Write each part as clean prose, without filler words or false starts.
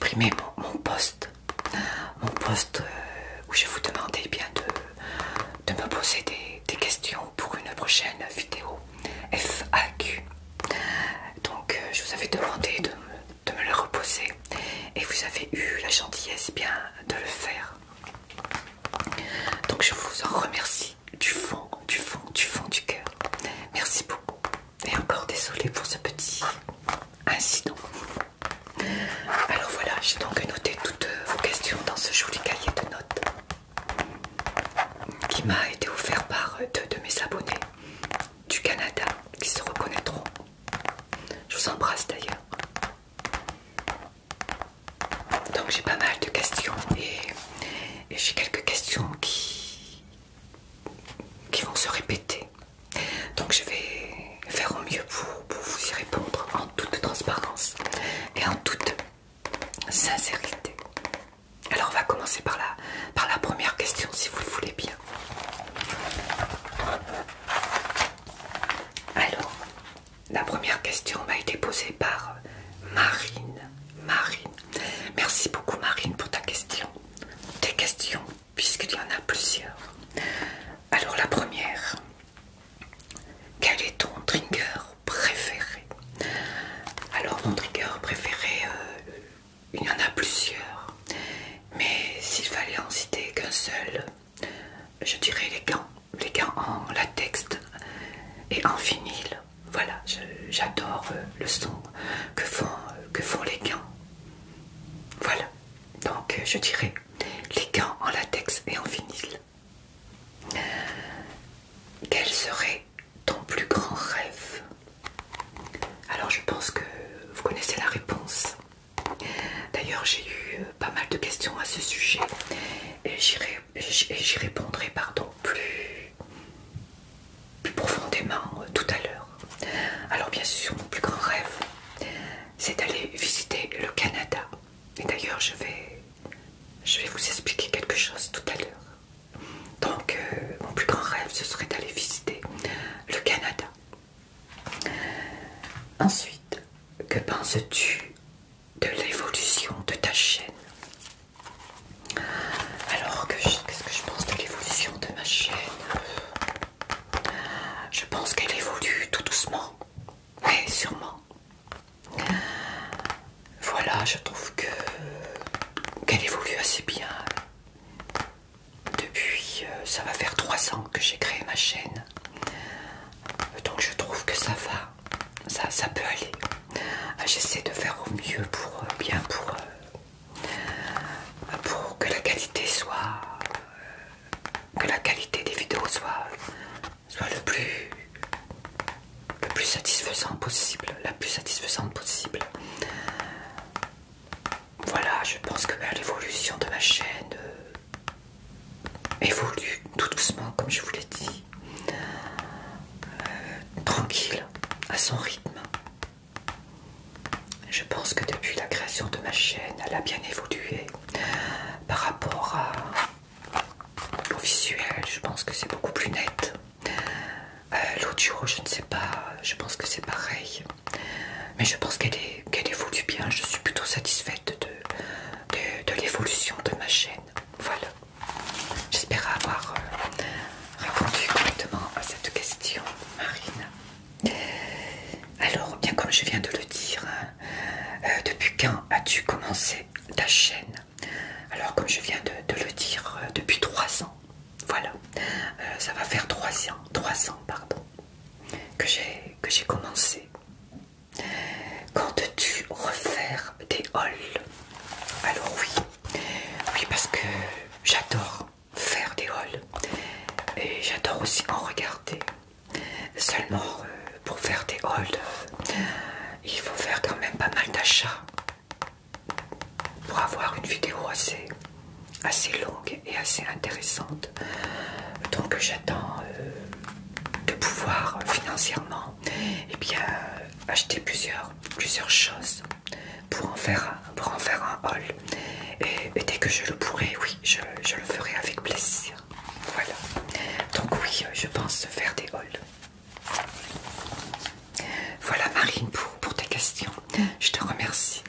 supprimer mon post où je vous demandais bien de me poser des questions pour une prochaine vidéo FAQ. Donc je vous avais demandé de me le reposer et vous avez eu la gentillesse bien de le faire. Donc je vous en remercie du fond du cœur. Merci beaucoup. Et encore désolé pour ce petit incident. Alors voilà, j'ai donc noté toutes vos questions dans ce joli cahier de notes qui m'a été offert par deux de mes abonnés du Canada qui se reconnaîtront. Je vous embrasse d'ailleurs. Donc j'ai pas mal de questions et j'ai quelques questions qui vont se répéter. Donc je vais faire au mieux pour vous y répondre en toute transparence et en toute sincérité. Alors on va commencer par la première question si vous le voulez bien. Alors, la première question m'a été posée par Marine. Merci beaucoup Marine pour ta question. Tes questions, puisqu'il y en a plusieurs. Alors la première, quel est ton trigger préféré? Alors mon trigger préféré, il y en a plusieurs. Mais s'il fallait en citer qu'un seul, je dirais les gants en latex et en vinyle. Voilà, j'adore le son que font les gants. Voilà, donc je dirais les gants en latex et en vinyle. Quel serait ton plus grand rêve? Alors je pense que vous connaissez la réponse. D'ailleurs j'ai eu pas mal de questions à ce sujet et j'y répondrai plus profondément tout à l'heure. Alors bien sûr mon plus grand rêve c'est d'aller visiter le Canada. Et d'ailleurs je vais vous expliquer quelque chose tout à l'heure. Donc mon plus grand rêve ce serait d'aller visiter le Canada. Ensuite, que penses-tu de l'évolution de ta chaîne? Alors qu'est-ce que je pense de l'évolution de ma chaîne? Je pense qu'elle évolue tout doucement, mais sûrement. Voilà, je trouve qu'elle évolue assez bien. Depuis, ça va faire 3 ans que j'ai créé ma chaîne. Donc je trouve que ça va, ça peut aller. J'essaie de faire au mieux pour que la qualité des vidéos soit le plus satisfaisant possible, la plus satisfaisante possible. Voilà, je pense que l'évolution de ma chaîne évolue tout doucement, comme je vous l'ai dit, tranquille, à son rythme. Je pense que depuis la création de ma chaîne, elle a bien évolué par rapport au visuel. Je pense que c'est beaucoup plus net. L'audio, je ne sais pas, je pense que c'est pareil. Mais je pense qu'elle évolue bien. Je suis plutôt satisfaite de l'évolution de ma chaîne. Voilà. J'espère avoir répondu correctement à cette question, Marine. Alors, bien comme je viens de le dire, depuis quand as-tu commencé ta chaîne? Alors, comme je viens de le dire, depuis 3 ans. Voilà. Ça va faire 3 ans, pardon, que j'ai commencé. Comptes-tu refaire des hauls? Alors oui, parce que j'adore faire des hauls et j'adore aussi en regarder. Seulement pour faire des hauls, il faut faire quand même pas mal d'achats pour avoir une vidéo assez longue et assez intéressante. Donc j'attends de pouvoir financièrement acheter plusieurs choses pour en faire un haul. Et dès que je le pourrai, oui, je le ferai avec plaisir. Voilà. Donc oui, je pense faire des hauls. Voilà Marine pour tes questions. Je te remercie.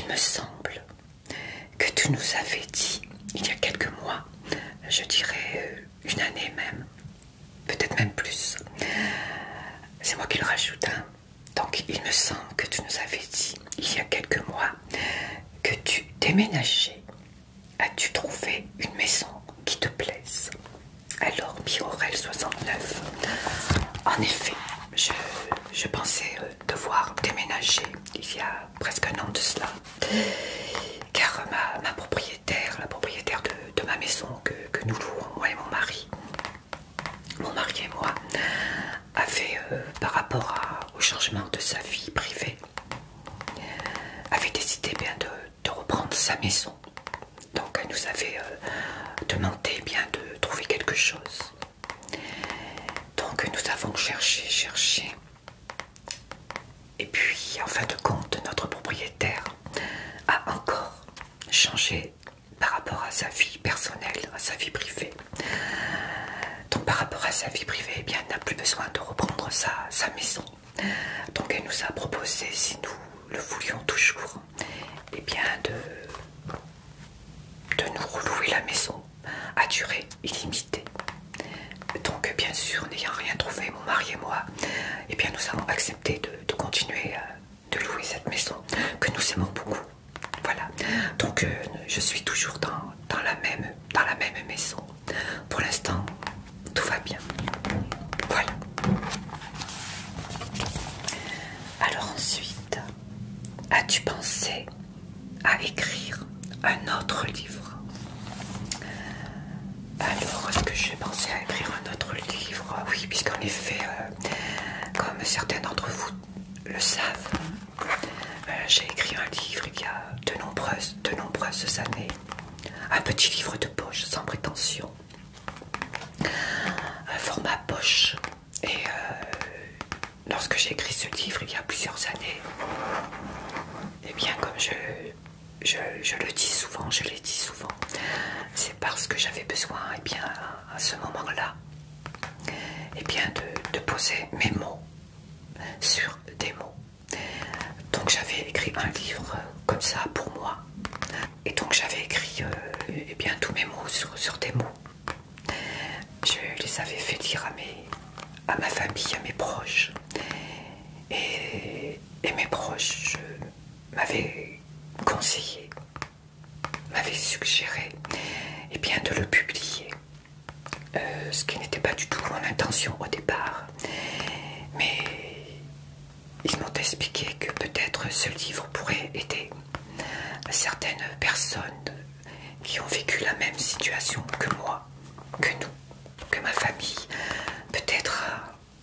il me semble que tu nous avais dit, il y a quelques mois, je dirais une année même, peut-être même plus, c'est moi qui le rajoute, hein. Donc il me semble que tu nous avais dit, il y a quelques mois, que tu déménageais. As-tu trouvé une maison qui te plaise? Alors, Biorel 69, en effet, je pensais devoir déménager il y a presque un an de cela, car ma propriétaire, la propriétaire de ma maison que nous louons, moi et mon mari et moi, avait, par rapport au changement de sa vie privée, avait décidé bien de reprendre sa maison. Donc elle nous avait demandé bien de trouver quelque chose. Donc nous avons cherché. Et puis en fin de compte, notre propriétaire a encore changé par rapport à sa vie personnelle, à sa vie privée. Donc par rapport à sa vie privée, eh bien, elle n'a plus besoin de reprendre sa maison. Donc elle nous a proposé, si nous le voulions toujours, eh bien de nous relouer la maison à durée illimitée. Donc bien sûr, n'ayant rien trouvé, mon mari et moi, eh bien nous avons accepté de continuer de louer cette maison que nous aimons beaucoup. Voilà. Donc je suis toujours dans la même maison. Pour l'instant, tout va bien. Voilà. Alors ensuite, as-tu pensé à écrire un autre livre? Alors, est-ce que j'ai pensé à écrire un autre livre? Oui, puisqu'en effet, comme certains d'entre vous le savent, j'ai écrit un livre il y a de nombreuses années. Un petit livre de poche, sans prétention. Un format poche. Et lorsque j'ai écrit ce livre il y a plusieurs années, eh bien, comme je le dis souvent, je l'ai dit souvent, c'est parce que j'avais besoin, eh bien, à ce moment-là, eh bien, de poser mes mots sur des mots. Donc j'avais écrit un livre comme ça pour moi, et donc j'avais écrit, eh bien, tous mes mots sur des mots. Je les avais fait lire à ma famille, à mes proches, et mes proches m'avaient conseillé, m'avaient suggéré, eh bien, de le publier. Ce qui n'était pas du tout mon intention au départ, mais ils m'ont expliqué que peut-être ce livre pourrait aider certaines personnes qui ont vécu la même situation que moi, que nous, que ma famille, peut-être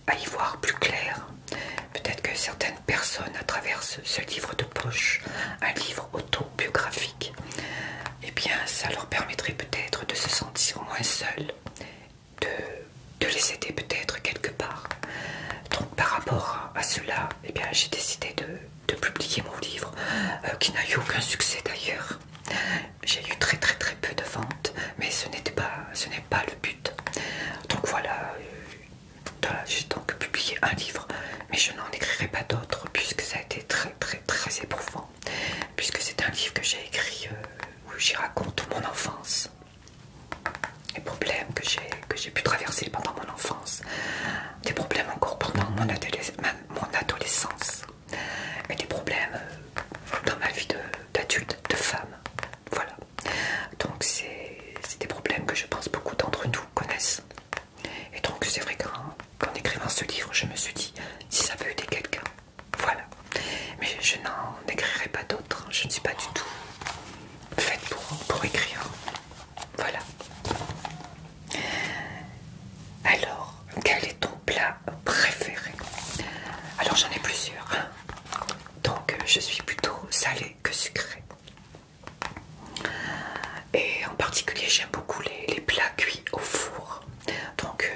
à y voir plus clair. Peut-être que certaines personnes, à travers ce livre de poche, un livre autobiographique, eh bien, ça leur permettrait peut-être de se sentir moins seuls, de les aider peut-être quelque part. Donc par rapport à cela, eh bien, j'ai décidé de publier mon livre, qui n'a eu aucun succès d'ailleurs. J'ai eu très peu de ventes, mais ce n'est pas le but. Donc voilà, j'ai donc publié un livre, mais je n'en écrirai pas d'autres puisque ça a été très éprouvant, puisque c'est un livre que j'ai écrit où j'y raconte mon enfance, les problèmes que j'ai pu traverser pendant mon enfance, des problèmes encore pendant mon adolescence, et des problèmes dans ma vie d'adulte, de femme. Voilà. Donc c'est des problèmes que je pense beaucoup d'entre nous connaissent. Et donc c'est vrai qu'en écrivant ce livre, je me suis dit, si ça peut aider quelqu'un, voilà. Mais je n'en écrirai pas d'autres, je ne suis pas du tout faite pour écrire. Voilà. Alors, quel est ton plat préféré? Alors j'en ai plusieurs, hein. Donc je suis plutôt salée que sucrée. Et en particulier j'aime beaucoup les plats cuits au four. Donc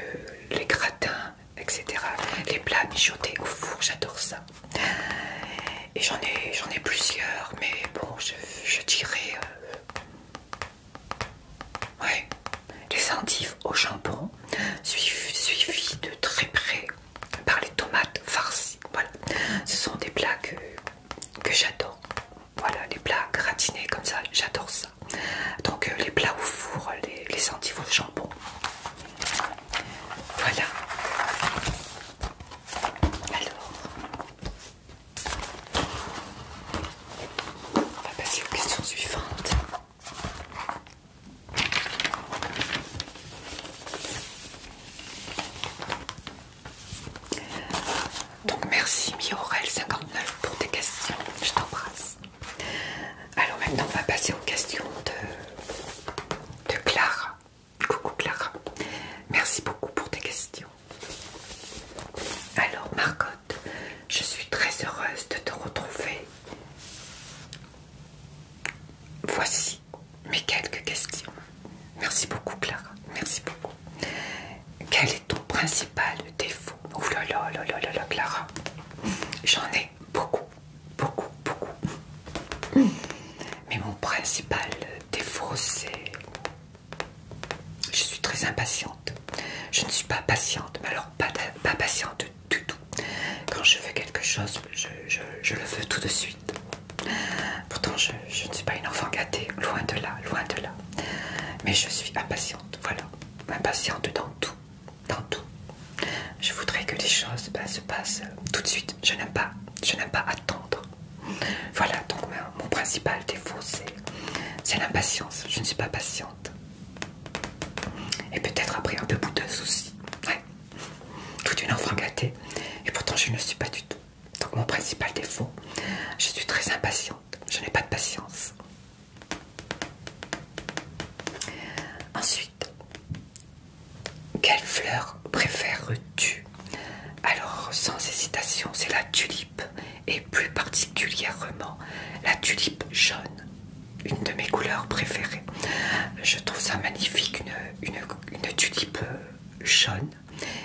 les gratins, etc. Les plats mijotés au four, j'adore ça. Et j'en ai plusieurs, mais bon, je dirais... ouais, les endives au jambon, suivi de très près par les tomates farcies. Voilà, ce sont des plats que j'adore. Voilà, les plats impatiente. Je ne suis pas patiente, mais alors pas patiente du tout. Quand je veux quelque chose, je le veux tout de suite. Pourtant, je ne suis pas une enfant gâtée, loin de là, loin de là. Mais je suis impatiente, voilà. Impatiente dans tout, dans tout. Je voudrais que les choses se passent tout de suite. Je n'aime pas attendre. Voilà, donc mon principal défaut, c'est l'impatience. Je ne suis pas patiente. Et peut-être après un peu boudeuse aussi. Ouais. Toute une enfant gâtée. Et pourtant, je ne le suis pas du tout. Donc mon principal défaut, je suis très impatiente. Je n'ai pas de patience. Ensuite, quelle fleur préfères-tu? Alors, sans hésitation, c'est la tulipe, et plus particulièrement la tulipe jaune, une de mes couleurs préférées. Je trouve ça magnifique, une tulipe jaune,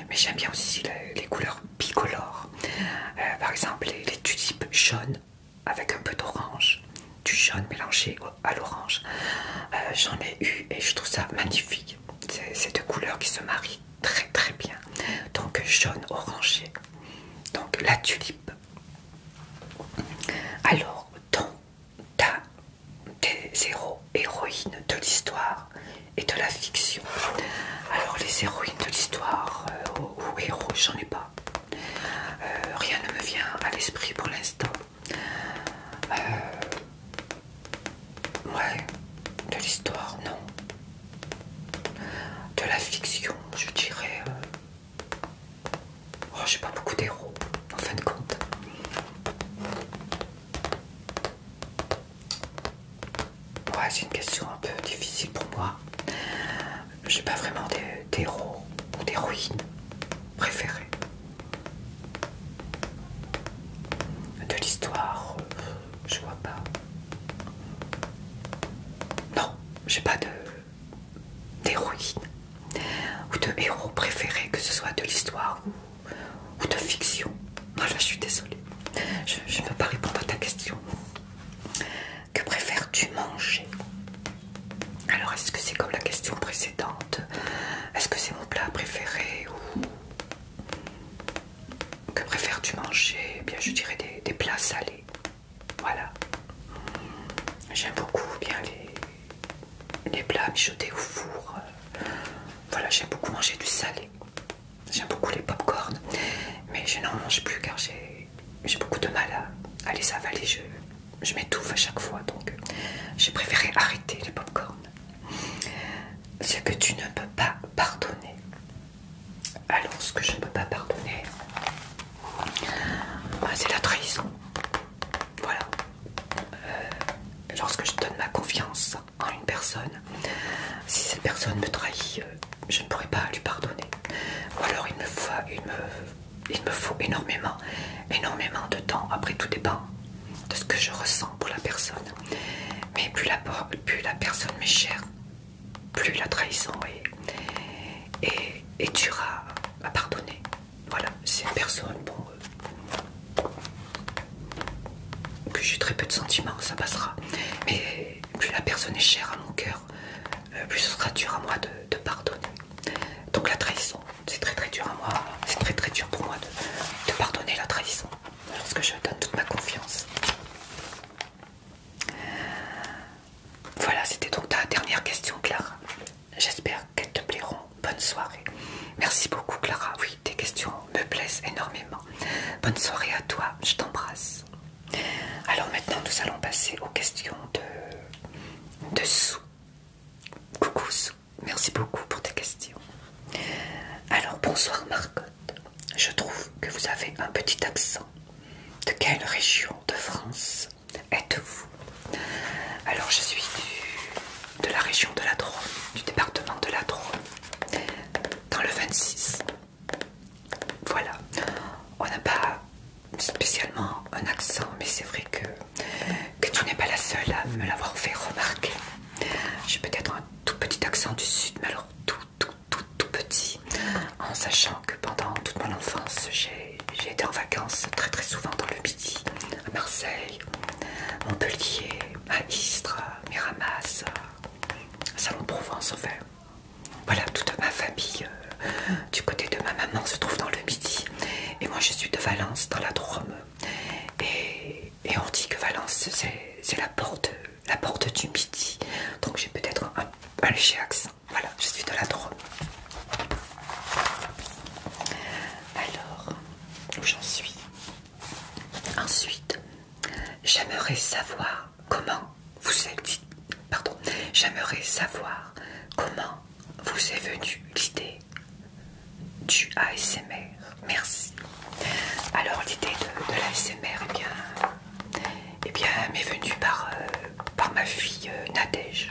mais j'aime bien aussi les couleurs bicolores. Par exemple, les tulipes jaunes avec un peu d'orange, du jaune mélangé à l'orange. J'en ai eu et je trouve ça magnifique. C'est deux couleurs qui se marient très très bien. Donc jaune orangé. Donc la tulipe. Alors, tes héroïnes de l'histoire et de la fiction. Alors les héroïnes de l'histoire ou héros, j'en ai pas. Rien ne me vient à l'esprit pour l'instant. Ouais, de l'histoire, non. De la fiction, je dirais. Oh, j'ai pas beaucoup d'héros, en fin de compte. Ouais, c'est une question un peu difficile pour moi. J'ai pas vraiment d'héros ou d'héroïnes préférées. De l'histoire, je vois pas. Non, j'ai pas d'héroïne ou de héros préférés, que ce soit de l'histoire ou de fiction. Voilà, je suis désolée. Je ne peux pas répondre à ta question. Que préfères-tu manger? Alors, est-ce que c'est comme la question précédente? Est-ce que c'est mon plat préféré ou... Que préfères-tu manger? Eh bien, je dirais des plats salés. Voilà. J'aime beaucoup bien les plats mijotés au four. Voilà, j'aime beaucoup manger du salé. J'aime beaucoup les pop-corn, mais je n'en mange plus car j'ai beaucoup de mal à les avaler. Je m'étouffe à chaque fois, donc j'ai préféré arrêter les pop-corn. Ce que tu ne peux pas pardonner. Alors, ce que je ne peux pas pardonner, c'est la trahison. Voilà. Lorsque je donne ma confiance en une personne, si cette personne me trahit, je ne pourrai pas lui pardonner. Ou alors il me faut énormément de temps. Après, tout dépend de ce que je ressens pour la personne. Mais plus la personne m'est chère, plus la trahison est dure à pardonner. Voilà, c'est une personne, bon, que j'ai très peu de sentiments, ça passera. Mais plus la personne est chère à mon cœur, plus ce sera dur à moi de pardonner. Donc la trahison, c'est très très dur à moi, c'est très très dur pour moi de pardonner la trahison, lorsque je donne toute ma confiance. Voilà, c'était donc ta dernière question, Clara. J'espère qu'elles te plairont. Bonne soirée. Merci beaucoup, Clara. Oui, tes questions me plaisent énormément. Bonne soirée à toi, je t'embrasse. Alors maintenant, nous allons passer aux questions de Sou. Coucou Sou, merci beaucoup pour tes questions. Alors, bonsoir Marcotte. Je trouve que vous avez un petit accent. De quelle région de France êtes-vous? Alors, je suis de la région de la Drôme, du département de la Drôme, dans le 26. Voilà. On n'a pas spécialement un accent, mais c'est vrai que tu n'es pas la seule à me l'avoir fait remarquer. J'ai peut-être un tout petit accent du sud, mais alors tout petit, en sachant que pendant toute mon enfance, j'ai été en vacances très très souvent dans le Midi, à Marseille, Montpellier, à Istres, à Miramas, à Salon-de-Provence, enfin. Voilà, toute ma famille France, c'est la porte du midi. Donc j'ai peut-être un léger accent. Voilà, je suis de la Drôme. Alors, où j'en suis? Ensuite, j'aimerais savoir comment vous êtes... Pardon, j'aimerais savoir comment vous est venue l'idée du ASMR. Merci. Alors l'idée de l'ASMR, eh bien, m'est venue par ma fille Nadège.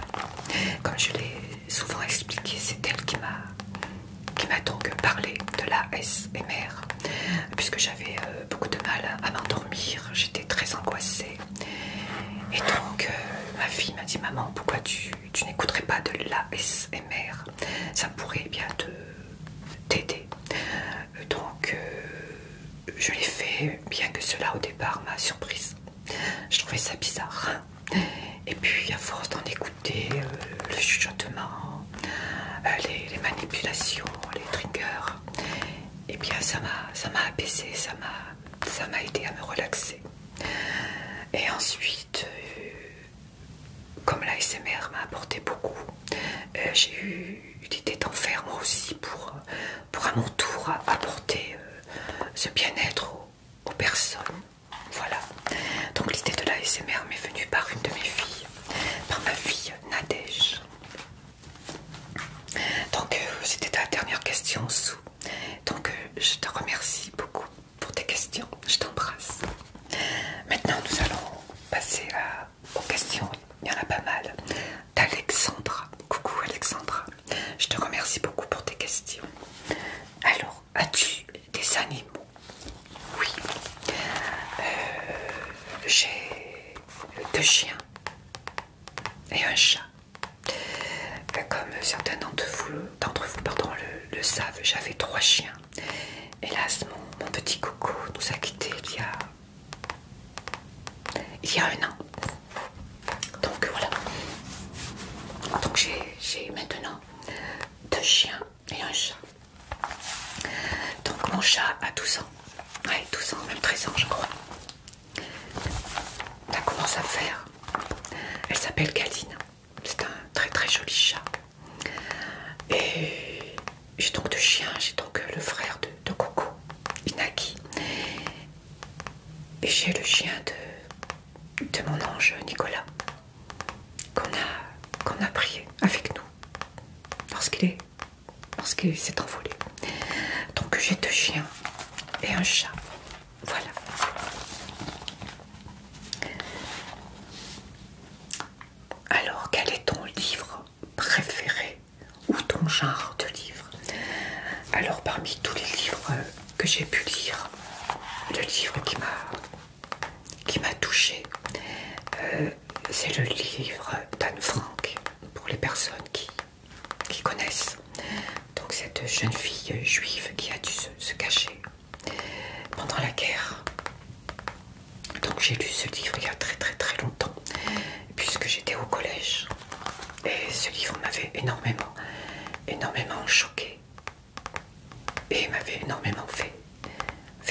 Comme je l'ai souvent expliqué, c'est elle qui m'a donc parlé de l'ASMR, puisque j'avais beaucoup de mal à m'endormir, j'étais très angoissée. Et donc ma fille m'a dit: maman, pourquoi tu n'écouterais pas de l'ASMR, ça pourrait bien t'aider. Donc je l'ai fait, bien que cela au départ m'a surprise. Je trouvais ça bizarre. Et puis à force d'en écouter, le chuchotement, les manipulations, les triggers, et bien ça m'a apaisé, ça m'a aidé à me relaxer. Et ensuite, comme l'ASMR m'a apporté beaucoup, j'ai eu l'idée d'en faire moi aussi pour à mon tour apporter ce bien-être aux personnes. Voilà. Donc l'idée de l'ASMR m'est venue par une de mes filles, par ma fille Nadège. Donc c'était ta dernière question, Sou. Donc je te remercie beaucoup pour tes questions. Je t'embrasse. Maintenant nous allons passer aux questions. Il y en a pas mal. D'Alexandra. Coucou Alexandra. Je te remercie beaucoup pour tes questions. Alors, as-tu des animaux? Oui. J'ai 2 chiens et un chat. Comme certains d'entre vous le savent, j'avais 3 chiens. Hélas, mon petit coco nous a quittés il y a 1 an. Donc voilà. Donc j'ai maintenant 2 chiens et un chat. Donc mon chat a 12 ans. Ouais, 12 ans, même 13 ans je crois. Ça commence à faire. Elle s'appelle Galine. C'est un très très joli chat. Et j'ai donc 2 chiens. J'ai donc le frère de Coco, Inaki. Et j'ai le chien de mon ange Nicolas, qu'on a pris avec nous lorsqu'il s'est envolé. Donc j'ai 2 chiens et un chat. Voilà. Alors, quel est ton livre préféré ou ton genre de livre? Alors, parmi tous les livres que j'ai pu lire, le livre qui m'a touchée, c'est le livre d'Anne Frank, pour les personnes qui connaissent. Donc cette jeune fille juive qui a dû se cacher pendant la guerre. Donc j'ai lu ce livre il y a très très très longtemps, puisque j'étais au collège. Et ce livre m'avait énormément choqué et m'avait énormément fait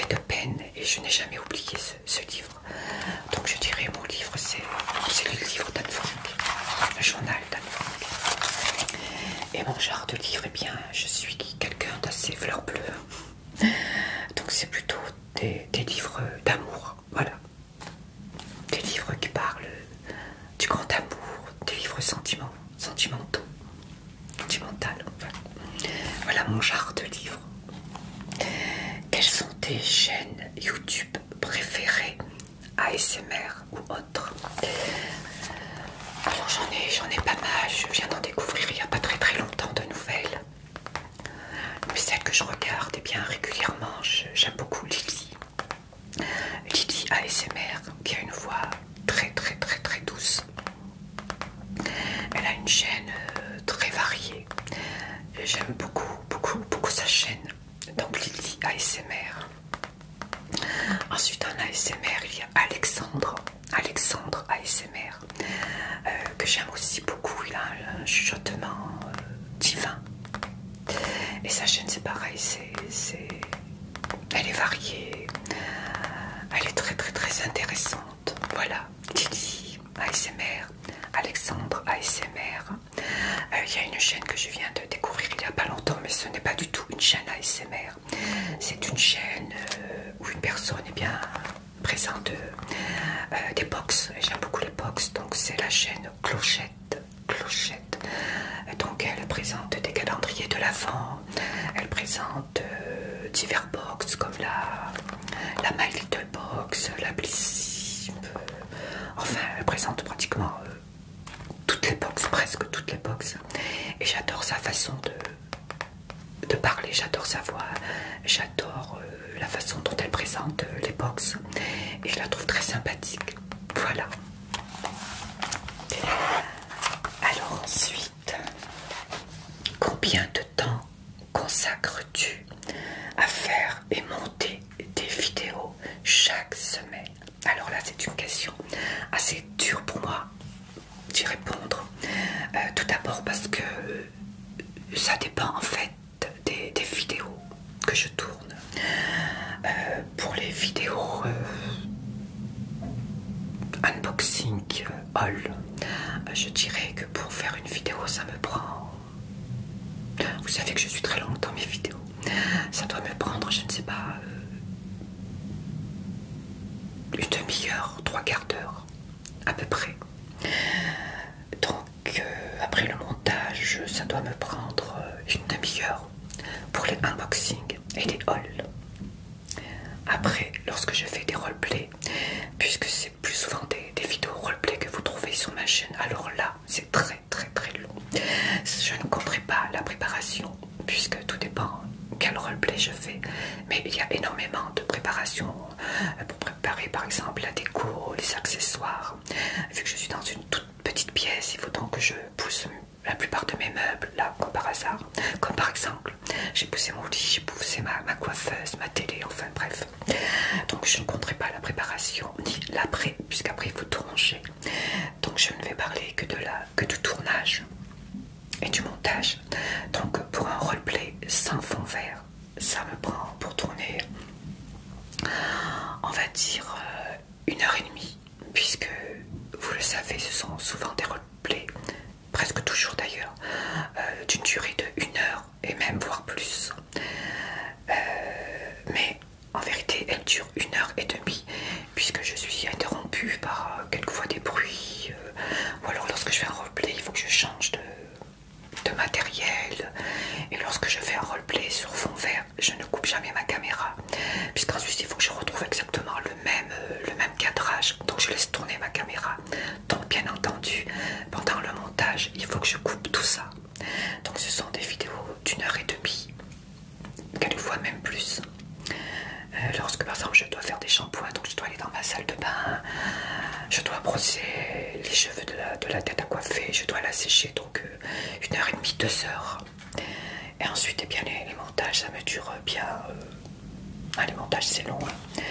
de peine, et je n'ai jamais oublié ce livre. Donc je dirais mon livre, c'est le livre d'Anne Frank, le journal d'Anne Frank. Et mon genre de livre, eh bien, je suis quelqu'un d'assez fleur bleue. Donc c'est plutôt des livres d'amour, voilà. Des livres qui parlent du grand amour, des livres sentimentaux, voilà mon genre de livre. Quelles sont tes chaînes YouTube préférées, ASMR ou autres? Alors j'en ai pas mal, je viens d'en découvrir il n'y a pas très très longtemps de nouvelles. Mais celles que je regarde, eh bien régulièrement, j'aime beaucoup Lily. Lily ASMR, qui a une voix très très très très douce. Elle a une chaîne très variée. J'aime beaucoup sa chaîne. Donc Lily ASMR. Ensuite en ASMR, il y a Alexandre ASMR, que j'aime aussi beaucoup. Il a un chuchotement divin. Et sa chaîne, c'est pareil, elle est variée, elle est très très très intéressante. Voilà, Lily une chaîne que je viens de découvrir il n'y a pas longtemps, mais ce n'est pas du tout une chaîne ASMR. C'est une chaîne où une personne présente des box. J'aime beaucoup les box, donc c'est la chaîne Clochette. Clochette. Donc elle présente des calendriers de l'Avent, elle présente divers box comme la My Little Box, la Blissime, enfin elle présente pratiquement toutes les box, presque toutes les box. Et j'adore sa façon de parler, j'adore sa voix, j'adore la façon dont elle présente les box. Et je la trouve très sympathique. Voilà. Alors ensuite, combien de temps consacres-tu à faire et monter des vidéos chaque semaine? Alors là, c'est une question assez dure pour moi d'y répondre. Tout d'abord parce que ça dépend en fait des vidéos que je tourne. Pour les vidéos unboxing haul, je dirais que pour faire une vidéo, ça me prend... Vous savez que je suis très longue dans mes vidéos. Ça doit me prendre, je ne sais pas, une demi-heure, 3/4 d'heure, à peu près. Donc, après le montage, ça doit me prendre une demi-heure pour les unboxings et les hauls. Après, lorsque je fais des roleplays, puisque c'est plus souvent des vidéos roleplay que vous trouvez sur ma chaîne, alors là, c'est très long. Je ne compterai pas la préparation, puisque tout dépend quel roleplay je fais. Mais il y a énormément de préparation pour préparer par exemple la déco, les accessoires. Vu que je suis dans une toute petite pièce, il faut donc que je pousse la plupart de mes meubles là, comme par hasard. Comme par exemple, j'ai poussé mon lit, j'ai poussé ma coiffeuse, ma télé, enfin bref. Donc je ne compterai pas la préparation ni l'après, puisqu'après il faut tout ranger. Donc je ne vais parler que du tournage et du montage. Donc pour un roleplay sans fond vert, ça me prend pour tourner, on va dire, 1h30, puisque vous le savez, ce sont souvent des roleplays, presque toujours d'ailleurs, d'une durée de 1 heure et même voire plus. Mais en vérité, elle dure 1h30, puisque je suis interrompue par quelquefois des bruits, ou alors lorsque je fais un roleplay, il faut que je change de matériel. Et lorsque je fais un roleplay sur fond vert, je ne coupe jamais ma caméra, puisqu'ensuite il faut que je retrouve exactement le même cadrage. Donc je laisse tourner ma caméra. Donc bien entendu, pendant le montage, il faut que je coupe tout ça. Donc ce sont des vidéos d'1h30, quelquefois même plus. Lorsque par exemple je dois faire des shampoings, donc je dois aller dans ma salle de bain, je dois brosser les cheveux de la tête à coiffer, je dois la sécher, donc 1h30, 2 heures. Et ensuite, eh bien, les montages, ça me dure bien... les montages, c'est long. Hein.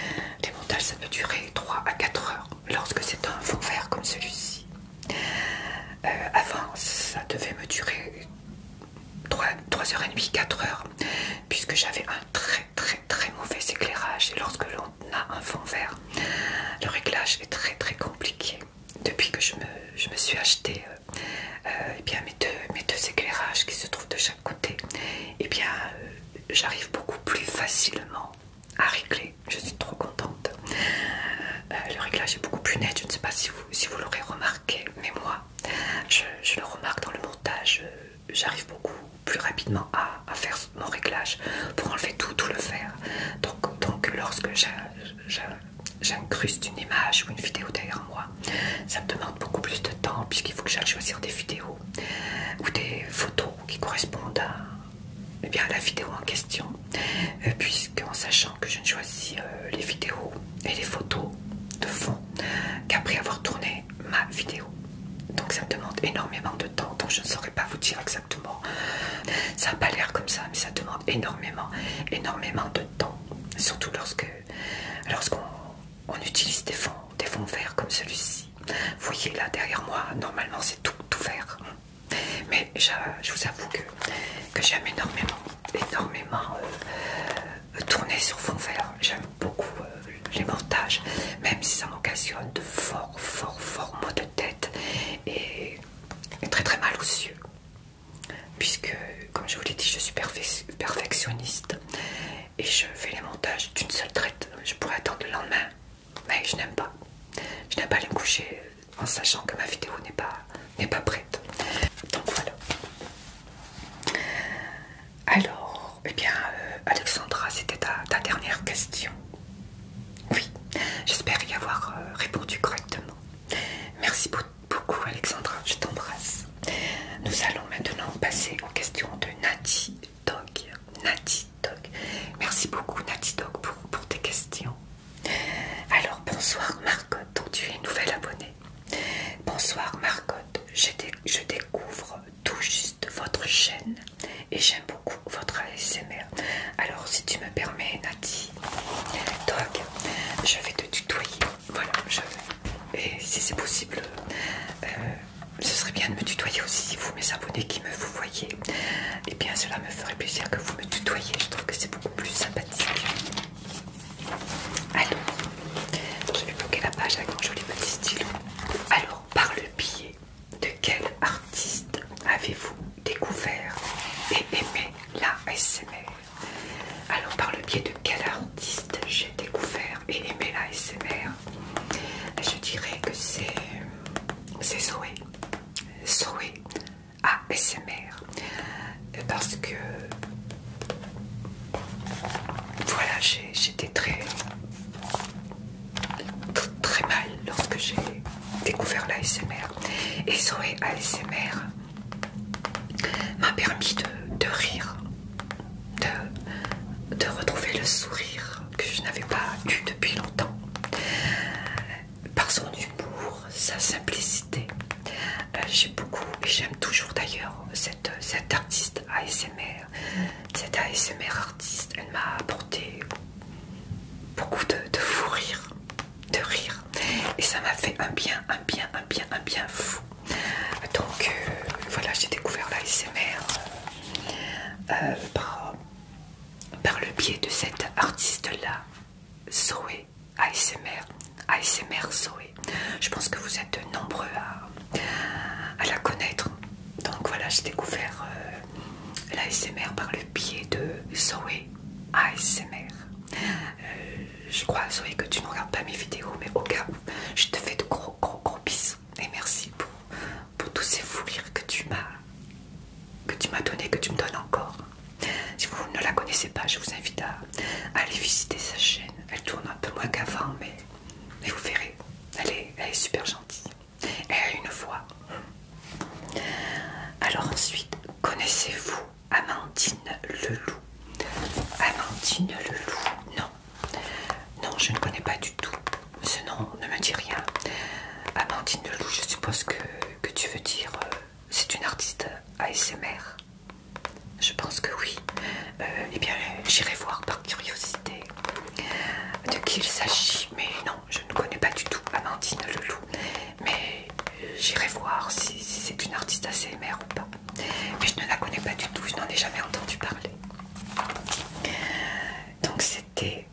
Les montages, ça peut durer 3 à 4 heures, lorsque c'est un fond vert comme celui-ci. Avant, ça devait me durer 3h30, 4 heures, puisque j'avais un très mauvais éclairage. Et lorsque l'on a un fond vert, le réglage est très compliqué. Depuis que je me suis acheté eh bien, mes deux éclairages qui se trouvent de chaque côté, eh bien, j'arrive beaucoup plus facilement à régler. Je suis trop contente. Le réglage est beaucoup plus net. Je ne sais pas si vous l'aurez remarqué, mais moi, je le remarque dans le montage. J'arrive beaucoup plus rapidement à faire mon réglage pour enlever tout le vert. Donc lorsque j'incruste une image ou une vidéo derrière moi, ça me demande beaucoup plus de temps, puisqu'il faut que j'aille choisir des vidéos ou des photos qui correspondent à, eh bien, à la vidéo en question, puisqu'en sachant que je ne choisis les vidéos et les photos de fond qu'après avoir tourné ma vidéo. Donc ça me demande énormément de temps, donc je ne saurais pas vous dire exactement. Ça n'a pas l'air comme ça, mais ça demande énormément de temps. Surtout lorsqu'on utilise des fonds verts comme celui-ci. Vous voyez là derrière moi, normalement c'est tout vert. Mais je vous avoue que j'aime énormément tourner sur fond vert. J'aime beaucoup les montages, même si ça m'occasionne de forts maux de tête et très mal aux yeux. je n'aime pas aller me coucher en sachant que ma vidéo n'est pas prête. Donc voilà. Alors, eh bien, Alexandra, c'était ta dernière question. Oui, j'espère y avoir répondu correctement. Merci beaucoup, Alexandra, je t'embrasse. Nous allons maintenant passer aux questions de Nati Dog. Nati Dog. Merci beaucoup, Nati Dog, pour tes questions. Alors, bonsoir Marcotte, donc tu es une nouvelle abonnée. Bonsoir Marcotte, je découvre tout juste votre chaîne et j'aime beaucoup votre ASMR. Alors, si tu me permets, Nati Dog, je vais te tutoyer. Voilà, et si c'est possible, ce serait bien de me tutoyer aussi, vous mes abonnés qui me vous voyez. Et bien cela me ferait plaisir que vous me tutoyez, je trouve que c'est beaucoup plus sympathique. Alors, je vais bloquer la page avec mon joli petit stylo. Alors, par le biais de quel artiste avez-vous découvert et aimé la ASMR? Alors, par le biais de quel artiste j'ai découvert et aimé la ASMR? Je dirais que c'est Zoé. Zoé ASMR. Parce que voilà, j'étais très mal lorsque j'ai découvert la ASMR. Et Zoé ASMR m'a permis de rire, de retrouver le sourire que je n'avais pas eu depuis longtemps. Par son humour, sa simplicité. J'ai beaucoup et j'aime toujours d'ailleurs cette artiste ASMR. Cette ASMR artiste, elle m'a apporté beaucoup de fou rire, de rire. Et ça m'a fait un bien fou. Donc voilà, j'ai découvert l'ASMR par le biais de cette artiste-là, Zoé ASMR. ASMR Zoé. Je pense que vous êtes nombreux à la connaître. Donc voilà, j'ai découvert l'ASMR par le biais de Zoé ASMR. Je crois, Zoé, que tu ne regardes pas mes vidéos, mais au cas où, je te fais de gros bisous. Et merci pour tous ces fous rires que tu m'as donné, que tu me donnes encore. Si vous ne la connaissez pas, je vous invite à aller visiter sa chaîne. Elle tourne un peu moins qu'avant, mais vous verrez, elle est super gentille. Elle a une voix. Alors ensuite, connaissez-vous Amandine Leloup? Amandine Leloup, non. Non, je ne connais pas du tout. Ce nom ne me dit rien. Amandine Leloup, je suppose que tu veux dire c'est une artiste ASMR. Je pense que oui. Eh bien, j'irai voir par curiosité de qui il s'agit. Mais non, je ne connais pas du tout Amandine Leloup. Mais j'irai voir si c'est une artiste ASMR ou pas. Mais je ne la connais pas du tout, je n'en ai jamais entendu parler. Donc c'était...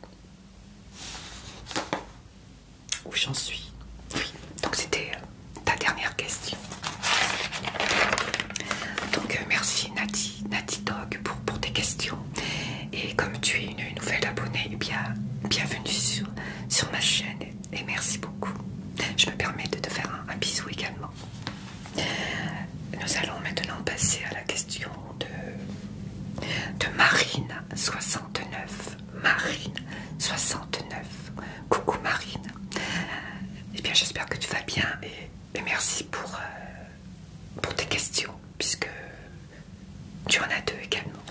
Où j'en suis? Oui, donc c'était ta dernière question. Donc merci Nati Dog pour tes questions. Et comme tu es une nouvelle abonnée, eh bien, bienvenue sur ma chaîne et merci beaucoup. Je me permets de te faire un bisou également. Nous allons maintenant passer à la question de Marine69. Marine69. Coucou Marine. Eh bien, j'espère que tu vas bien et merci pour tes questions, puisque tu en as deux également.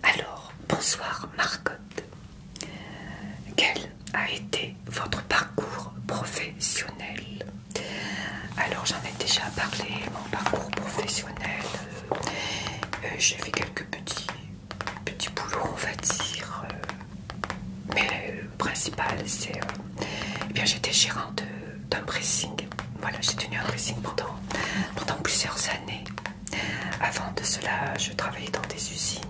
Alors, bonsoir Marcotte. Quel a été votre parcours professionnel? Alors, j'en ai déjà parlé, mon parcours professionnel. J'ai fait quelques petits boulots, on va dire. Mais le principal, c'est... eh bien, j'étais gérante d'un pressing. Voilà, j'ai tenu un pressing pendant plusieurs années. Avant de cela, je travaillais dans des usines.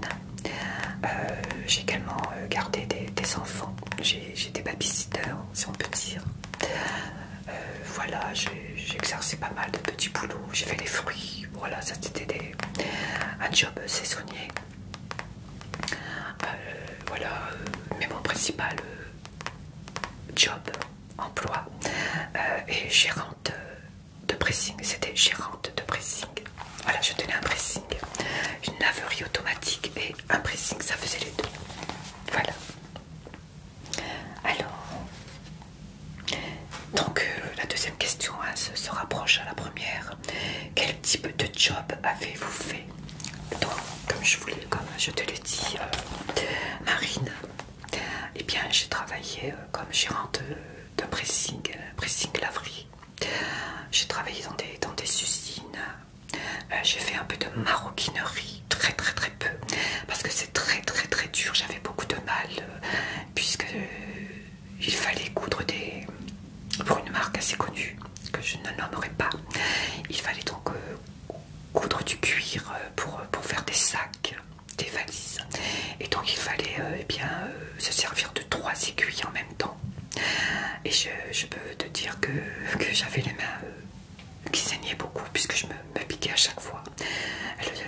J'ai également gardé des enfants. J'ai des babysitters, si on peut dire. Voilà, j'ai exercé pas mal de petits boulots. J'ai fait les fruits. Voilà, ça c'était un job saisonnier. Voilà, mais mon principal job, emploi, et gérante de pressing. C'était gérante de pressing. Voilà, je tenais un pressing, une laverie automatique et un pressing, ça faisait les deux. Voilà. Alors, donc la deuxième question hein, se rapproche à la première. Quel type de job avez-vous fait? Donc, comme je te l'ai dit, Marine, eh bien j'ai travaillé comme gérante de pressing, pressing laverie. J'ai travaillé dans des usines. J'ai fait un peu de maroquinerie, très peu, parce que c'est très dur. J'avais beaucoup de mal puisque il fallait coudre pour une marque assez connue que je ne nommerai pas. Il fallait donc coudre du cuir pour faire des sacs, des valises, et donc il fallait eh bien se servir de 3 aiguilles en même temps. Et je peux te dire que j'avais les mains qui saignaient beaucoup puisque je me piquais à chaque fois.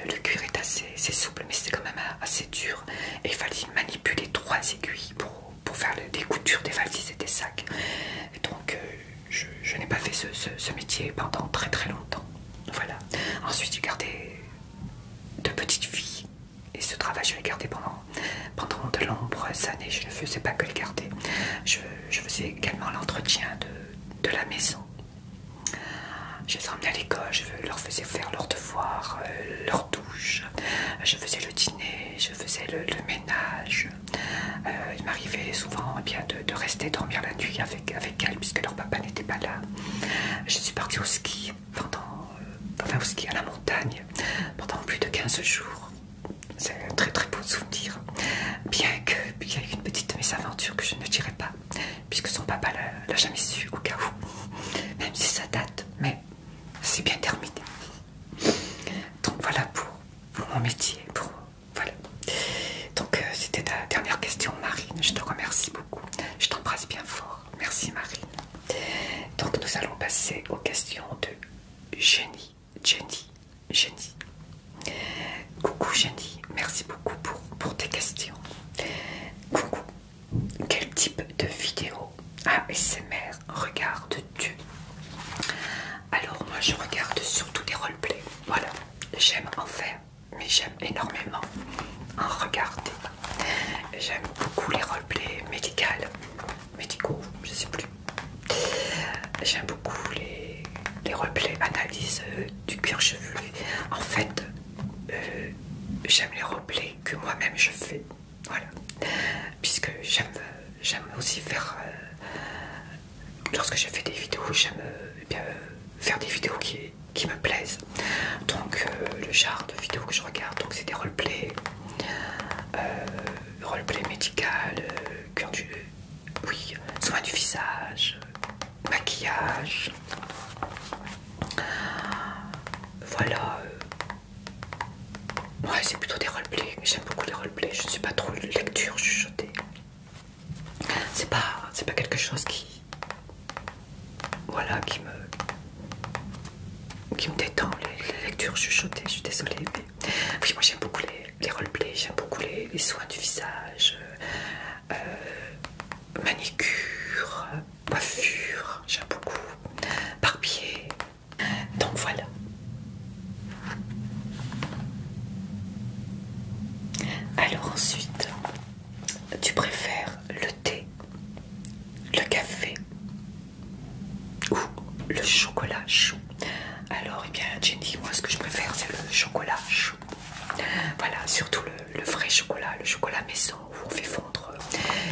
Le cuir est assez souple, mais c'est quand même assez dur. Et il fallait manipuler 3 aiguilles pour faire les coutures des valises et des sacs. Et donc je n'ai pas fait ce métier pendant très longtemps. Voilà. Ensuite j'ai gardé de petites filles. Et ce travail je l'ai gardé pendant de nombreuses années. Je ne faisais pas que le garder. Je faisais également l'entretien de la maison. Je les emmenais à l'école, je leur faisais faire leurs devoirs, leur douche, je faisais le dîner, je faisais le ménage. Il m'arrivait souvent eh bien, de rester dormir la nuit avec elles puisque leur papa n'était pas là. Je suis partie au ski au ski à la montagne pendant plus de 15 jours. C'est un très beau souvenir. Bien qu'il y ait une petite mésaventure que je ne dirai pas, puisque son papa l'a jamais su au cas où, même si ça date, mais c'est bien terminé. Donc voilà pour mon métier. Voilà. Donc c'était ta dernière question, Marine. Je te remercie beaucoup. Je t'embrasse bien fort. Merci, Marine. Donc nous allons passer aux questions de Jenny. Coucou Jenny, merci beaucoup pour tes questions. Coucou, quel type de vidéo ASMR regardes-tu? Alors moi je regarde surtout des roleplays. Voilà, j'aime en faire, mais j'aime énormément en regarder. J'aime beaucoup les roleplays médicaux, je sais plus. J'aime beaucoup les roleplays analyse du cuir chevelu. En fait, j'aime les roleplays que moi-même je fais. Voilà. Puisque j'aime aussi faire... lorsque je fais des vidéos, j'aime bien faire des vidéos qui me plaisent. Donc le genre de vidéos que je regarde, donc c'est des roleplays, roleplay médical, soin du visage, maquillage. Voilà. Ouais, c'est plutôt des roleplays. J'aime beaucoup les roleplays. Je ne suis pas trop lecture chuchotée. C'est pas quelque chose qui me détend, les lectures chuchotées. Je suis désolée, mais oui, moi j'aime beaucoup les roleplays. J'aime beaucoup les soins du visage, manicure, coiffure. J'aime beaucoup barbier. Donc voilà. Alors ensuite, tu préfères le thé, le café ou le chocolat chaud? Alors, eh bien, Jenny, moi ce que je préfère c'est le chocolat chaud. Voilà, surtout le vrai chocolat, le chocolat maison où on fait fondre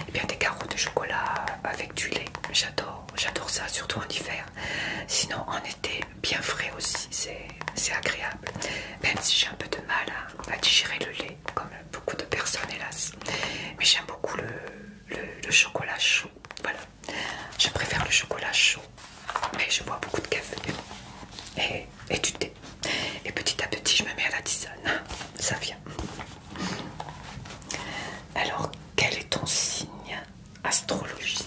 eh bien, des carreaux de chocolat avec du lait. J'adore ça, surtout en hiver. Sinon, en été, bien frais aussi, c'est agréable. Même si j'ai un peu de mal à digérer le lait, comme beaucoup de personnes, hélas. Mais j'aime beaucoup le chocolat chaud. Voilà, je préfère le chocolat chaud. Mais je bois beaucoup de café et du thé. Et petit à petit, je me mets à la tisane. Ça vient. Alors, quel est ton signe astrologique?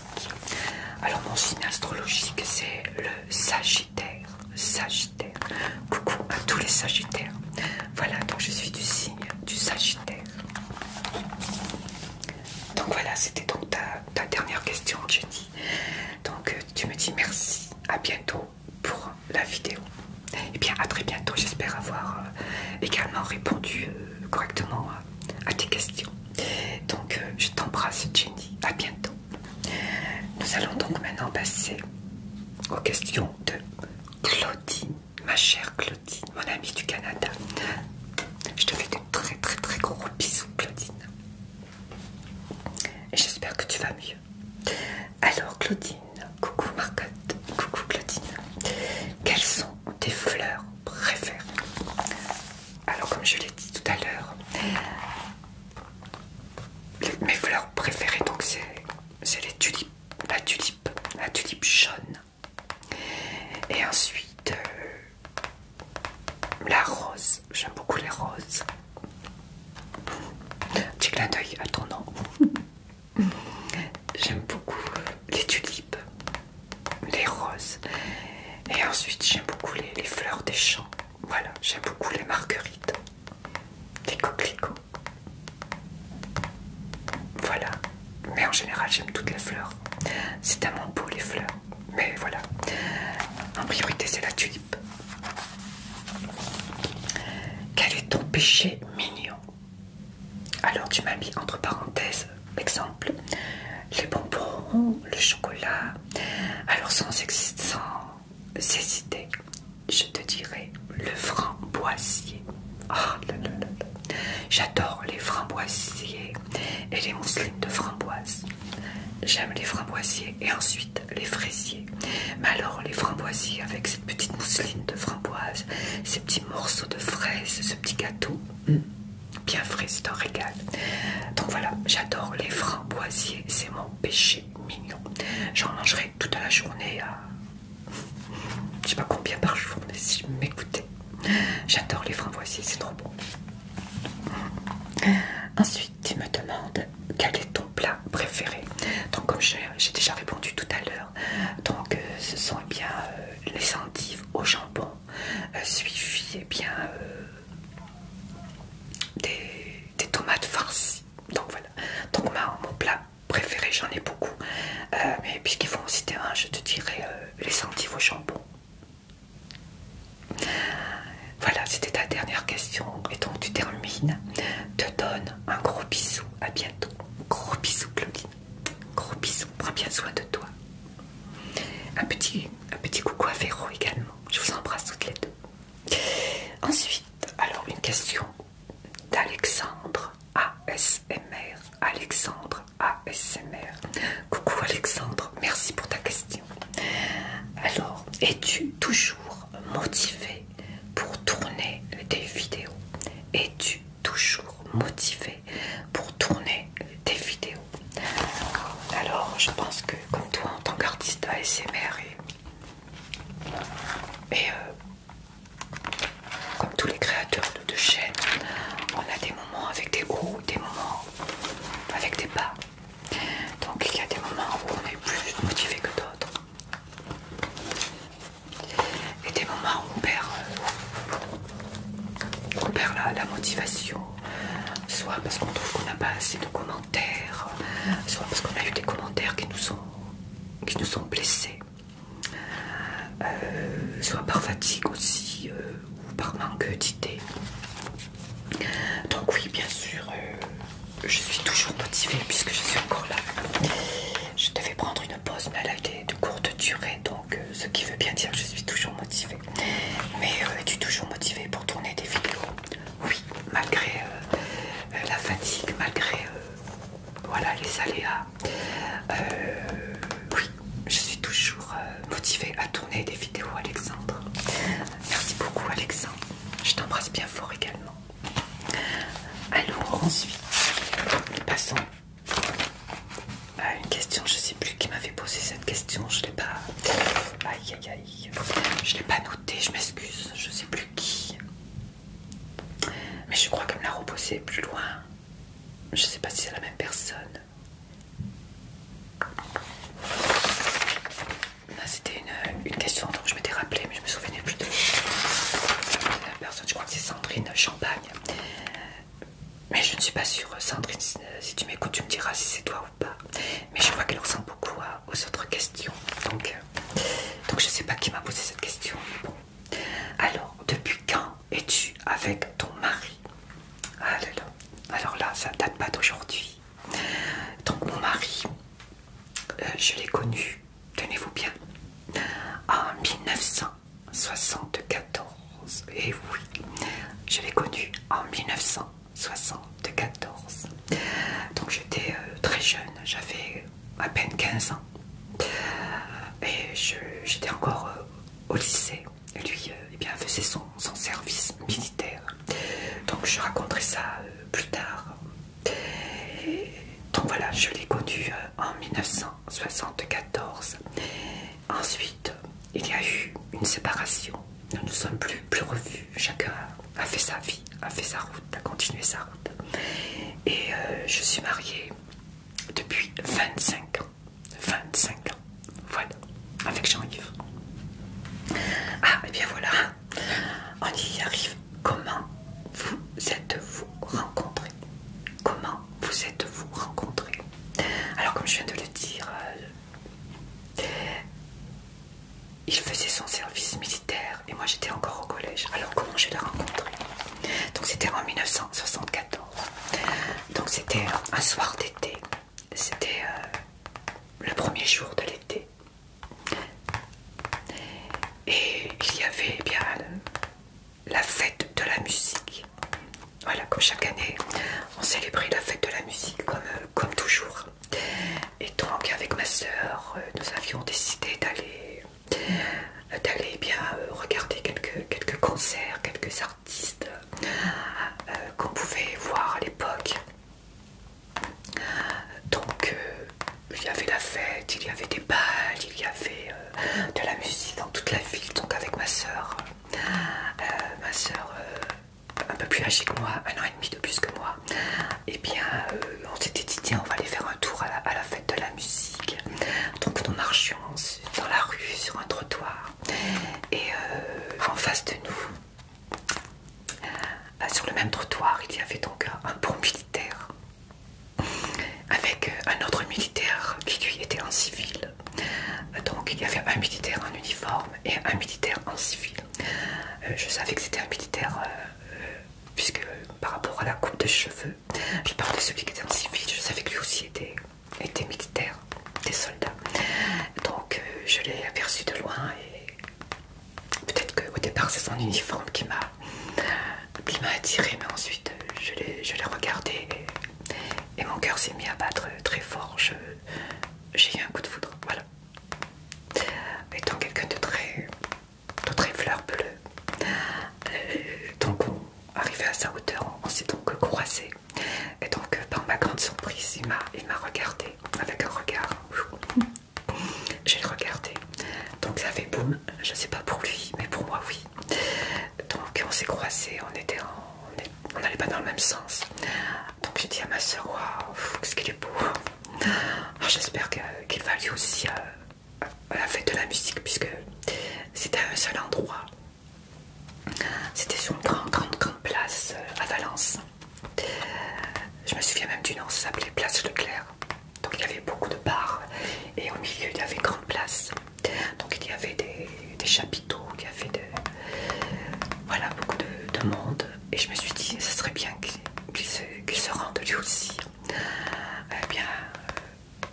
Alors, mon signe astrologique, c'est le Sagittaire. Sagittaire. Coucou à tous les Sagittaires. Voilà, donc je suis du signe du Sagittaire. Donc voilà, c'était donc ta dernière question, Jenny. Donc tu me dis merci à bientôt pour la vidéo. Et bien à très bientôt, j'espère avoir également répondu correctement à tes questions. Donc je t'embrasse Jenny, à bientôt. Nous allons donc maintenant passer aux questions de Claudine, ma chère Claudine, mon amie du Canada. Je te fais de très très très gros bisous Claudine. Et j'espère que tu vas mieux. Alors Claudine, coucou Marcotte, coucou Claudine. Quelles sont tes fleurs préférées? Alors comme je l'ai dit tout à l'heure, mes fleurs préférées donc c'est les tulipes, la tulipe jaune. Et ensuite la rose, j'aime beaucoup les roses. Petit clin d'œil à ton nom. J'aime beaucoup les tulipes, les roses. Et ensuite j'aime beaucoup les fleurs des champs. Voilà, j'aime beaucoup les marguerites, les coquelicots. Voilà, mais en général j'aime toutes les fleurs. C'est tellement beau les fleurs. Mais voilà, en priorité c'est la tulipe. Quel est ton péché mignon? Alors tu m'as mis entre parenthèses, exemple, les bonbons, le chocolat. Alors sans hésiter, je te dirais le framboisier. Oh là là là là. J'adore les framboisiers et les mousselines de framboise. J'aime les framboisiers et ensuite les fraisiers. Mais alors les framboisiers avec cette petite mousseline de framboise, ces petits morceaux de fraises, ce petit gâteau, bien frais, c'est un régal. Donc voilà, j'adore les framboisiers, c'est mon péché mignon. J'en mangerai toute la journée à... je sais pas combien par jour, mais si vous m'écoutez. J'adore les framboisiers, c'est trop bon. Ensuite, tu me demandes quel est ton plat préféré. Donc comme j'ai déjà répondu tout à l'heure, donc ce sont eh bien les endives au jambon, suivi eh bien des tomates farcies. Donc voilà. Donc mon plat préféré, j'en ai beaucoup. Mais puisqu'il faut en citer un, je te dirais les endives au jambon. Voilà, c'était ta dernière question. Et donc tu termines. Te donne un gros bisou. À bientôt. Gros bisou Claudine. Gros bisou. Prends bien soin de toi. Un petit coucou à Véro également. Je vous embrasse toutes les deux. Ensuite, alors une question d'Alexandre ASMR. Alexandre ASMR. Coucou Alexandre, merci pour ta question. Alors, es-tu toujours motivé pour tourner des vidéos? Es-tu toujours motivé pour tourner des vidéos? Alors, je pense que comme toi, en tant qu'artiste ASMR et comme tous les créateurs de chaînes, on a des moments avec des hauts, des moments avec des bas. Donc il y a des moments où on est plus motivé que d'autres. Et des moments où on perd la motivation. Soit parce qu'on trouve qu'on n'a pas assez de commentaires, soit parce qu'on a eu des commentaires qui nous sont blessés. Soit par fatigue aussi, ou par manque d'idées. Donc oui, bien sûr, je suis toujours motivée puisque je suis encore là. Je devais prendre une pause, mais elle a été de courte durée, donc ce qui veut bien dire que je suis toujours motivée. Mais es-tu toujours motivée pour tourner des vidéos? Oui, malgré la fatigue, malgré voilà, les aléas. Oui, je suis toujours motivée à tourner des vidéos, Alexandre. Merci beaucoup, Alexandre. Je t'embrasse bien fort également. Alors ensuite, passons à une question. Je sais plus qui m'avait posé cette question. Je l'ai pas. Aïe aïe aïe. Je l'ai pas noté. Je m'excuse. Je sais plus qui. Mais je crois qu'elle me l'a reposé plus loin. Je sais pas si c'est la même personne. C'était une question dont je m'étais rappelé, mais je me souvenais plus de la personne. Je crois que c'est Sandrine Champagne. Mais je ne suis pas sûre, Sandrine, si tu m'écoutes, tu me diras si c'est toi ou pas. Mais je vois qu'elle ressemble beaucoup aux autres questions. Donc je sais sais pas qui m'a posé cette question, mais bon. Alors, depuis quand es-tu avec ton mari? Ah là là. Alors là, ça date pas d'aujourd'hui. Donc mon mari, je l'ai connu, tenez-vous bien, en 1974. Et oui, je l'ai connu en 1974. Donc j'étais très jeune, j'avais à peine 15 ans. Et j'étais encore au lycée. Lui, eh bien, faisait son service militaire. Donc je raconterai ça plus tard. Donc voilà, je l'ai connu en 1974. Ensuite, il y a eu une séparation. Nous ne nous sommes plus revus. Chacun a fait sa vie, a fait sa route, a continué sa route. Et je suis mariée depuis 25 ans. 25 ans. Voilà, avec Jean-Yves. Ah, et bien voilà, on y arrive. Comment vous êtes-vous rencontrés? Comment vous êtes-vous rencontrés? Alors, comme je viens de le dire, il faisait son service militaire et moi j'étais encore au collège. Alors, comment je l'ai rencontré? Donc, c'était en 1974. Donc, c'était un soir d'été. C'était le premier jour de l'été. Et il y avait bien la fête de la musique. Voilà, comme chaque année, on célébrait la fête de la musique comme toujours. Et donc, avec ma sœur, nous avions décidé d'aller bien regarder quelques concerts, quelques artistes qu'on pouvait voir à l'époque. Donc, il y avait la fête, il y avait des balles, il y avait de la musique dans toute la ville. Donc, avec ma sœur, un peu plus âgée que moi, 1 an et demi de plus que moi, et bien on s'était dit tiens, on va aller faire un tour à la fête de la musique. Donc nous marchions dans la rue sur un trottoir et en face de nous, sur le même trottoir, il y avait donc un pont militaire avec un autre militaire qui lui était en civil. Donc il y avait un militaire en uniforme et un militaire en civil. Je savais que c'était un militaire puisque par rapport à la coupe de cheveux, je parle de celui qui était en civil, je savais que lui aussi était militaire, des soldats. Donc je l'ai aperçu de loin et peut-être qu'au départ c'est son uniforme qui m'a attiré, mais ensuite je l'ai regardé et mon cœur s'est mis à battre très fort. J'ai eu un coup de foudre, voilà. Étant quelqu'un de très fleur bleue, donc arrivé à sa hauteur, on s'est donc croisés. Et donc par ma grande surprise, il m'a regardé avec un regard. J'ai regardé. Donc ça fait boum, je sais pas pour lui, mais pour moi oui. Donc on s'est croisés, on n'allait pas dans le même sens. Donc j'ai dit à ma soeur, waouh, qu'est-ce qu'il est beau. J'espère qu'il va lui aussi à la fête de la musique, puisque c'était un seul endroit. C'était sur une grande place à Valence. Je me souviens même du nom, ça s'appelait Place Leclerc. Donc il y avait beaucoup de bars et au milieu il y avait grande place. Donc il y avait des chapiteaux, il y avait voilà, beaucoup de monde. Et je me suis dit, ça serait bien qu'il se rende lui aussi. Bien,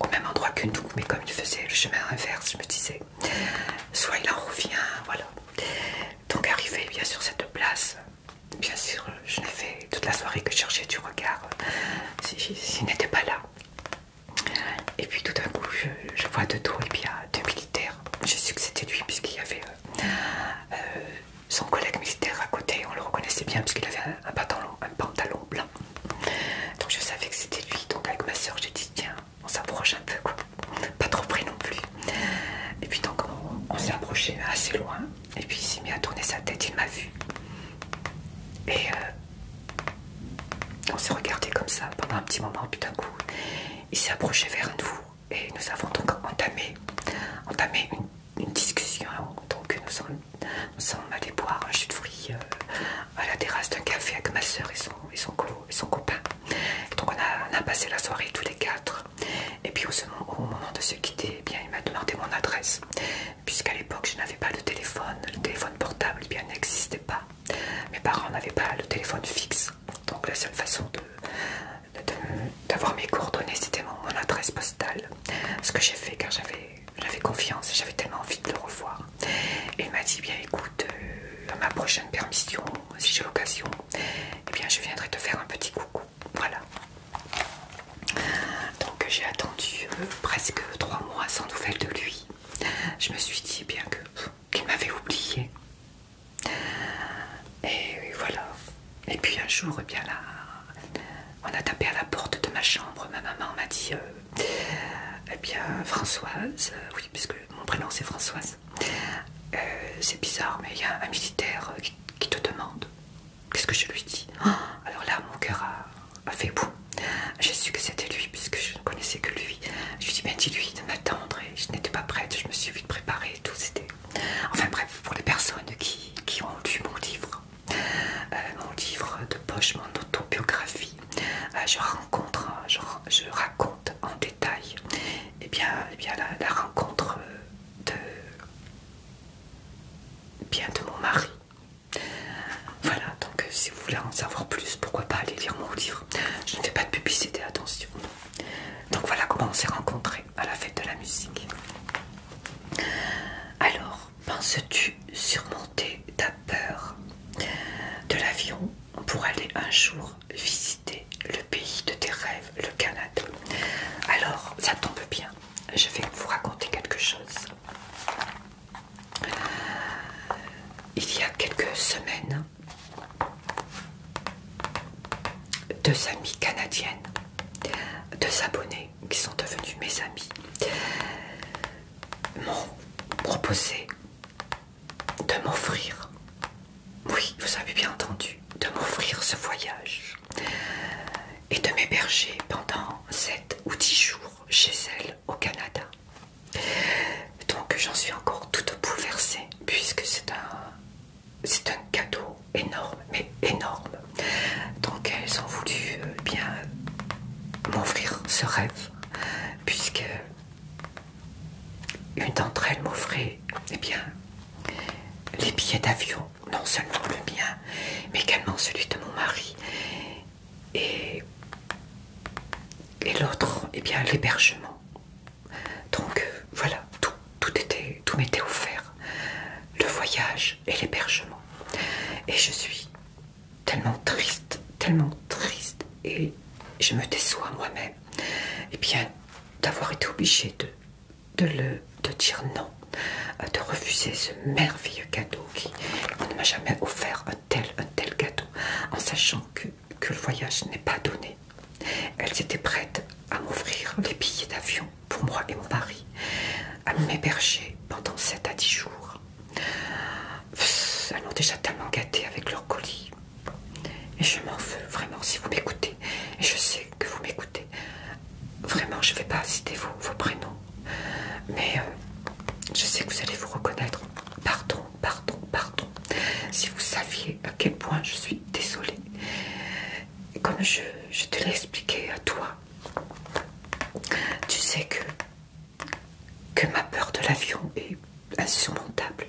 au même endroit que nous, mais comme il faisait le chemin inverse, je me disais, soit il en revient, voilà. Donc arrivé bien sur cette place, bien sûr, je n'ai fait toute la soirée que chercher du regard s'il n'était pas là. Et puis tout d'un coup, je vois de dos, et puis il y a 2 militaires. J'ai su que c'était lui puisqu'il y avait son collègue militaire à côté. On le reconnaissait bien puisqu'il avait un pantalon blanc. Donc je savais que c'était lui. Donc avec ma soeur, j'ai dit tiens, on s'approche un peu, quoi. Pas trop près non plus. Et puis donc on s'est approché assez loin. Et puis il s'est mis à tourner sa tête, il m'a vu. Et on s'est regardé comme ça pendant un petit moment, puis d'un coup, il s'est approché vers nous et nous avons donc entamé une discussion. Donc nous sommes allés boire un jus de fruits à la terrasse d'un café avec ma soeur et son copain. Et donc on a passé la soirée tous les 4. Et puis au moment de se quitter, eh bien, il m'a demandé mon adresse, puisqu'à l'époque je n'avais pas ma prochaine permission, si j'ai l'occasion, eh bien je viendrai te faire un petit coucou. Voilà. Donc j'ai attendu presque 3 mois sans nouvelles de lui. Je me suis dit eh bien qu'il m'avait oublié. Et voilà. Et puis un jour, eh bien là, on a tapé à la porte de ma chambre. Ma maman m'a dit eh bien Françoise, oui, puisque mon prénom c'est Françoise. C'est bizarre, mais il y a un militaire qui te demande. Qu'est-ce que je lui dis? Alors là, mon cœur a fait boum. J'ai su que c'était lui, puisque je ne connaissais que lui. Je lui dis, ben dis-lui de m'attendre, et je n'étais pas prête, je me suis vite préparée et tout. C'était... Enfin bref, pour les personnes qui ont lu mon livre de poche, mon autobiographie, je raconte en détail eh bien la rencontre de mon mari. Voilà, donc si vous voulez en savoir plus, pourquoi pas aller lire mon livre. Je ne fais pas de publicité, attention. Donc voilà comment on s'est rencontrés à la fête de la musique. Alors, penses-tu surmonter ta peur de l'avion pour aller un jour visiter le pays de tes rêves, le Canada? Alors, ça tombe bien, je vais vous raconter quelque chose. Il y a quelques semaines, 2 amies canadiennes, 2 abonnés qui sont devenus mes amis, m'ont proposé de m'offrir, oui, vous avez bien entendu, de m'offrir ce voyage et de m'héberger pendant 7 ou 10 jours chez elles au Canada. Donc j'en suis encore toute bouleversée puisque c'est un cadeau énorme, mais énorme. Donc elles ont voulu bien m'offrir ce rêve, puisque une d'entre elles m'offrait eh bien les billets d'avion, non seulement le mien, mais également celui de mon mari, et l'autre eh bien l'hébergement. Donc voilà, tout m'était offert, le voyage et l'hébergement. Et je suis tellement triste, et je me déçois moi-même, et bien d'avoir été obligée de dire non, de refuser ce merveilleux cadeau on ne m'a jamais offert un tel cadeau, en sachant que le voyage n'est pas donné. Elles étaient prêtes à m'offrir les billets d'avion pour moi et mon mari, à m'héberger pendant 7 à 10 jours. Elles m'ont déjà tellement gâtée avec leur colis. Et je m'en veux, vraiment, si vous m'écoutez. Et je sais que vous m'écoutez. Vraiment, je ne vais pas citer vos prénoms. Mais je sais que vous allez vous reconnaître. Pardon. Si vous saviez à quel point je suis désolée. Et comme je te l'ai expliqué à toi, tu sais que ma peur de l'avion est insurmontable.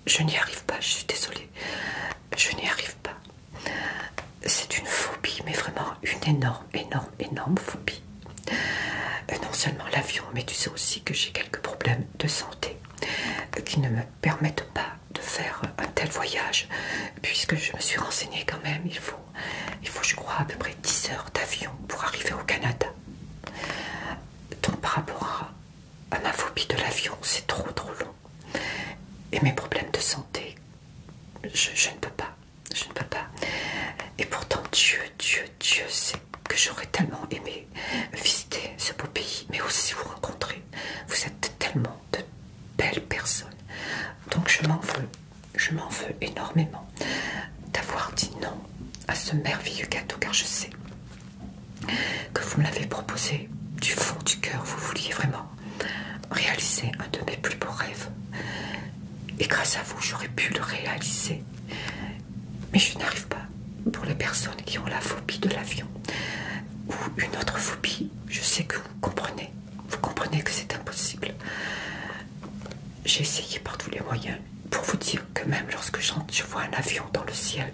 Je n'y arrive pas, je suis désolée. Je n'y arrive pas. C'est une phobie, mais vraiment une énorme phobie. Non seulement l'avion, mais tu sais aussi que j'ai quelques problèmes de santé qui ne me permettent pas de faire un tel voyage, puisque je me suis renseignée quand même. Il faut je crois à peu près 10 heures d'avion pour arriver au Canada. Donc par rapport à ma phobie de l'avion, c'est trop long. Et mes problèmes de santé, je ne peux pas. Et pourtant Dieu sait que j'aurais tellement aimé visiter ce beau pays, mais aussi vous rencontrer. Vous êtes tellement de belles personnes. Donc je m'en veux énormément d'avoir dit non à ce merveilleux cadeau, car je sais que vous me l'avez proposé du fond du cœur. Vous vouliez vraiment réaliser un de mes plus beaux rêves. Et grâce à vous, j'aurais pu le réaliser. Mais je n'arrive pas. Pour les personnes qui ont la phobie de l'avion ou une autre phobie, je sais que vous comprenez. Vous comprenez que c'est impossible. J'ai essayé par tous les moyens pour vous dire que même lorsque je vois un avion dans le ciel,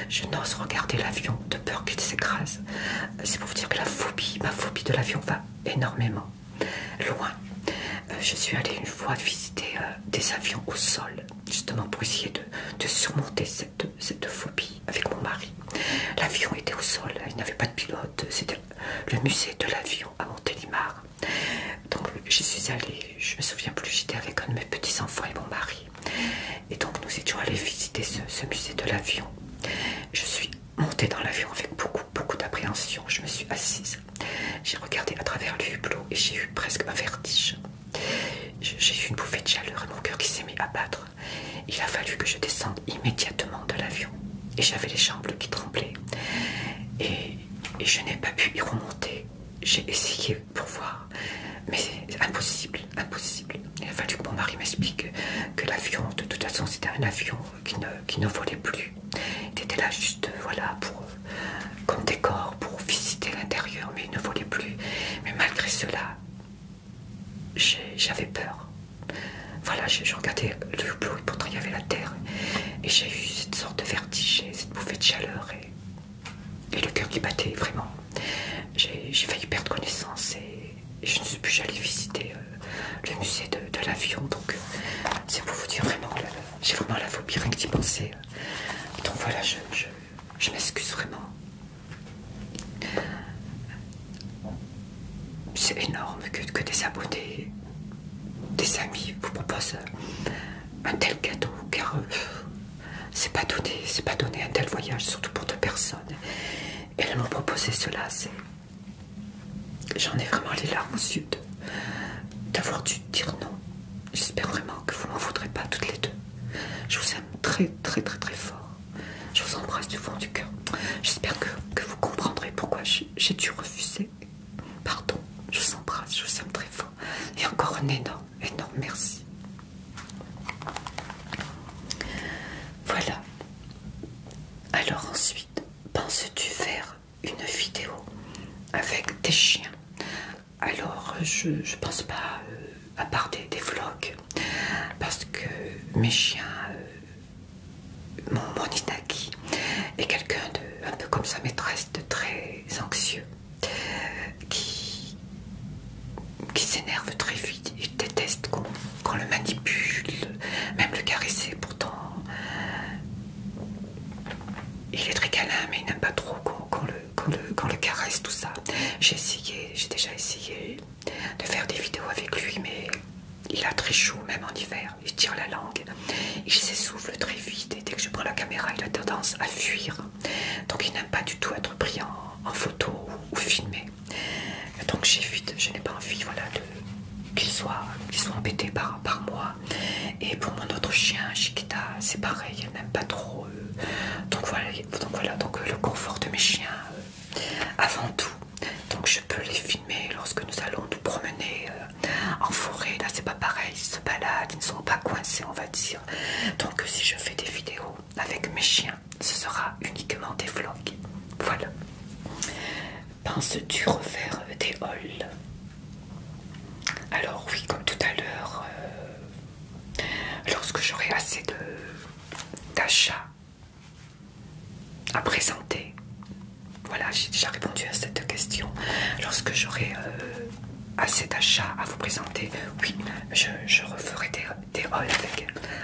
je n'ose regarder l'avion de peur qu'il s'écrase. C'est pour vous dire que ma phobie de l'avion va énormément loin. je suis allée une fois visiter des avions au sol, justement pour essayer de surmonter cette phobie avec mon mari. L'avion était au sol, il n'avait pas de pilote, c'était le musée de l'avion à Montélimar. Donc je suis allée, je me souviens plus, j'étais avec un de mes petits-enfants et mon mari. Et donc nous étions allés visiter ce musée de l'avion. Je suis montée dans l'avion avec beaucoup d'appréhension. Je me suis assise, j'ai regardé à travers le hublot et j'ai eu presque un vertige. J'ai eu une bouffée de chaleur et mon cœur qui s'est mis à battre. Il a fallu que je descende immédiatement de l'avion. Et j'avais les jambes qui tremblaient. Et je n'ai pas pu y remonter. J'ai essayé pour voir. Mais c'est impossible, impossible. Il a fallu que mon mari m'explique que l'avion, de toute façon, c'était un avion qui ne volait plus. Il était là juste, voilà, pour, comme décor, pour visiter l'intérieur, mais il ne volait plus. Mais malgré cela, j'avais peur. Voilà, je regardais le hublot et pourtant il y avait la terre. Et j'ai eu cette sorte de vertige, cette bouffée de chaleur et le cœur qui battait vraiment. J'ai failli perdre connaissance et je ne suis plus allée visiter le musée de l'avion. Donc c'est pour vous dire vraiment, j'ai vraiment la phobie rien que d'y penser. Donc voilà, je m'excuse vraiment. C'est énorme que des abonnés, des amis vous proposent un tel cadeau, car c'est pas donné un tel voyage, surtout pour deux personnes. Et elles m'ont proposé cela, j'en ai vraiment les larmes aux yeux d'avoir dû dire non. J'espère vraiment que vous m'en voudrez pas toutes les deux. Je vous aime très fort. Je vous embrasse du fond du cœur. J'espère que vous comprendrez pourquoi j'ai dû refuser. Pardon, je vous embrasse, je vous aime très fort. Et encore un énorme merci. Voilà. Alors ensuite, penses-tu faire une vidéo avec tes chiens? Alors je pense pas, à part des vlogs, parce que mes chiens, mon Inaki est quelqu'un de, un peu comme sa maîtresse, de très anxieux, qui s'énerve très vite. Il déteste qu'on le manipule, même le caresser. Pourtant, il est très câlin, mais il n'aime pas trop qu'on le caresse, tout ça. J'ai déjà essayé de faire des vidéos avec lui, mais il a très chaud, même en hiver. Il tire la langue, il s'essouffle très vite, et dès que je prends la caméra, il a tendance à fuir. Donc il n'aime pas du tout être pris en photo ou filmé. Donc j'évite, je n'ai pas envie, voilà, qu'il soit embêté par moi. Et pour mon autre chien, Chiquita, c'est pareil, elle n'aime pas trop. Donc voilà, le confort de mes chiens avant tout. Donc je peux les filmer lorsque nous allons nous promener en forêt. Là c'est pas pareil, ils se baladent, ils ne sont pas coincés, on va dire. Donc si je fais des vidéos avec mes chiens, ce sera uniquement des vlogs. Voilà. Penses-tu refaire des hauls? Alors oui, comme tout à l'heure, lorsque j'aurai assez d'achats à présenter. Voilà, j'ai déjà répondu à cette question. Lorsque j'aurai assez d'achats à vous présenter, oui, je referai des hauls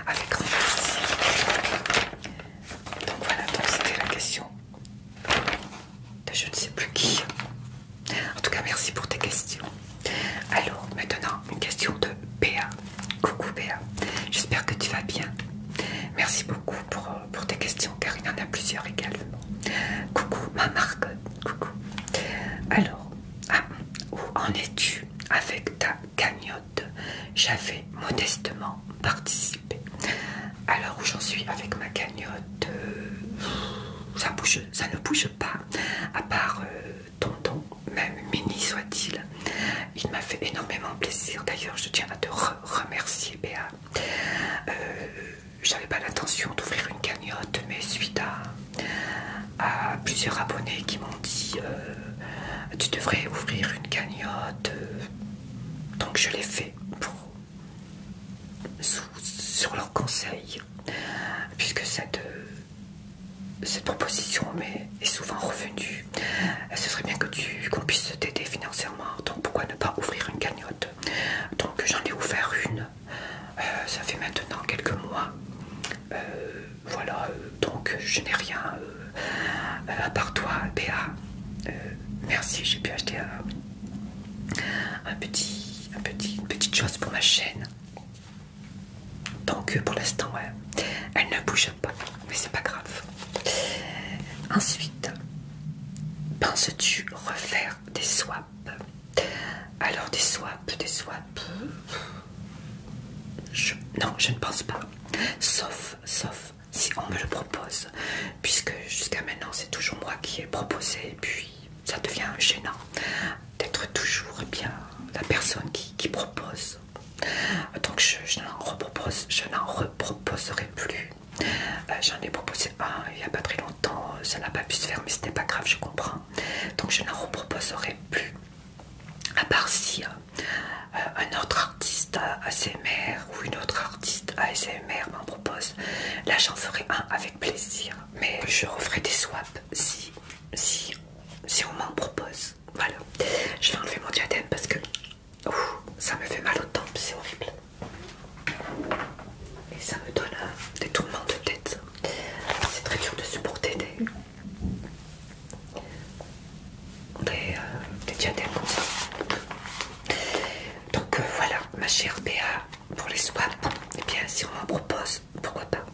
avec grand plaisir. Donc voilà, donc c'était la question de je ne sais plus qui. En tout cas, merci pour tes questions. Alors, maintenant, une question de Béa. Coucou Béa, j'espère que tu vas bien. Merci beaucoup pour tes questions, car il y en a plusieurs également. Coucou ma Margot, coucou. Alors, où en es-tu avec ta cagnotte? J'avais modestement participé. Alors, où j'en suis avec ma cagnotte, ça ne bouge pas, à part Tonton, même mini soit-il. Il m'a fait énormément plaisir. D'ailleurs, je tiens à te remercier, Béa. J'avais pas l'intention d'ouvrir une cagnotte, mais suite à plusieurs abonnés qui m'ont dit tu devrais ouvrir une cagnotte, donc je l'ai fait sur leur conseil, puisque cette proposition est souvent revenue. Ce serait bien qu'on puisse t'aider financièrement, donc pourquoi ne pas ouvrir une cagnotte? Donc j'en ai ouvert Voilà, donc je n'ai rien à part toi, Béa. Merci, j'ai pu acheter une petite chose pour ma chaîne. Donc pour l'instant, ouais, elle ne bouge pas, mais c'est pas grave. Ensuite, penses-tu refaire des swaps? Alors des swaps, non, je ne pense pas. Sauf si on me le propose, puisque jusqu'à maintenant c'est toujours moi qui ai proposé, et puis ça devient gênant d'être toujours bien la personne qui propose. Donc je n'en reproposerai plus. J'en ai proposé un il n'y a pas très longtemps, ça n'a pas pu se faire, mais ce n'est pas grave, je comprends. Donc je n'en reproposerai plus. À part si un autre artiste ASMR ou une autre artiste ASMR m'en propose, là j'en ferai un avec plaisir. Mais je referai des swaps si on m'en propose. Voilà. Je vais enlever mon diadème parce que ça me fait mal aux tempes, c'est horrible. Et ça me donne des tourments de tête. C'est très dur de supporter des diadèmes comme ça. Donc voilà, ma chère Béa, pour les swaps, eh bien si on m'en propose, pourquoi pas.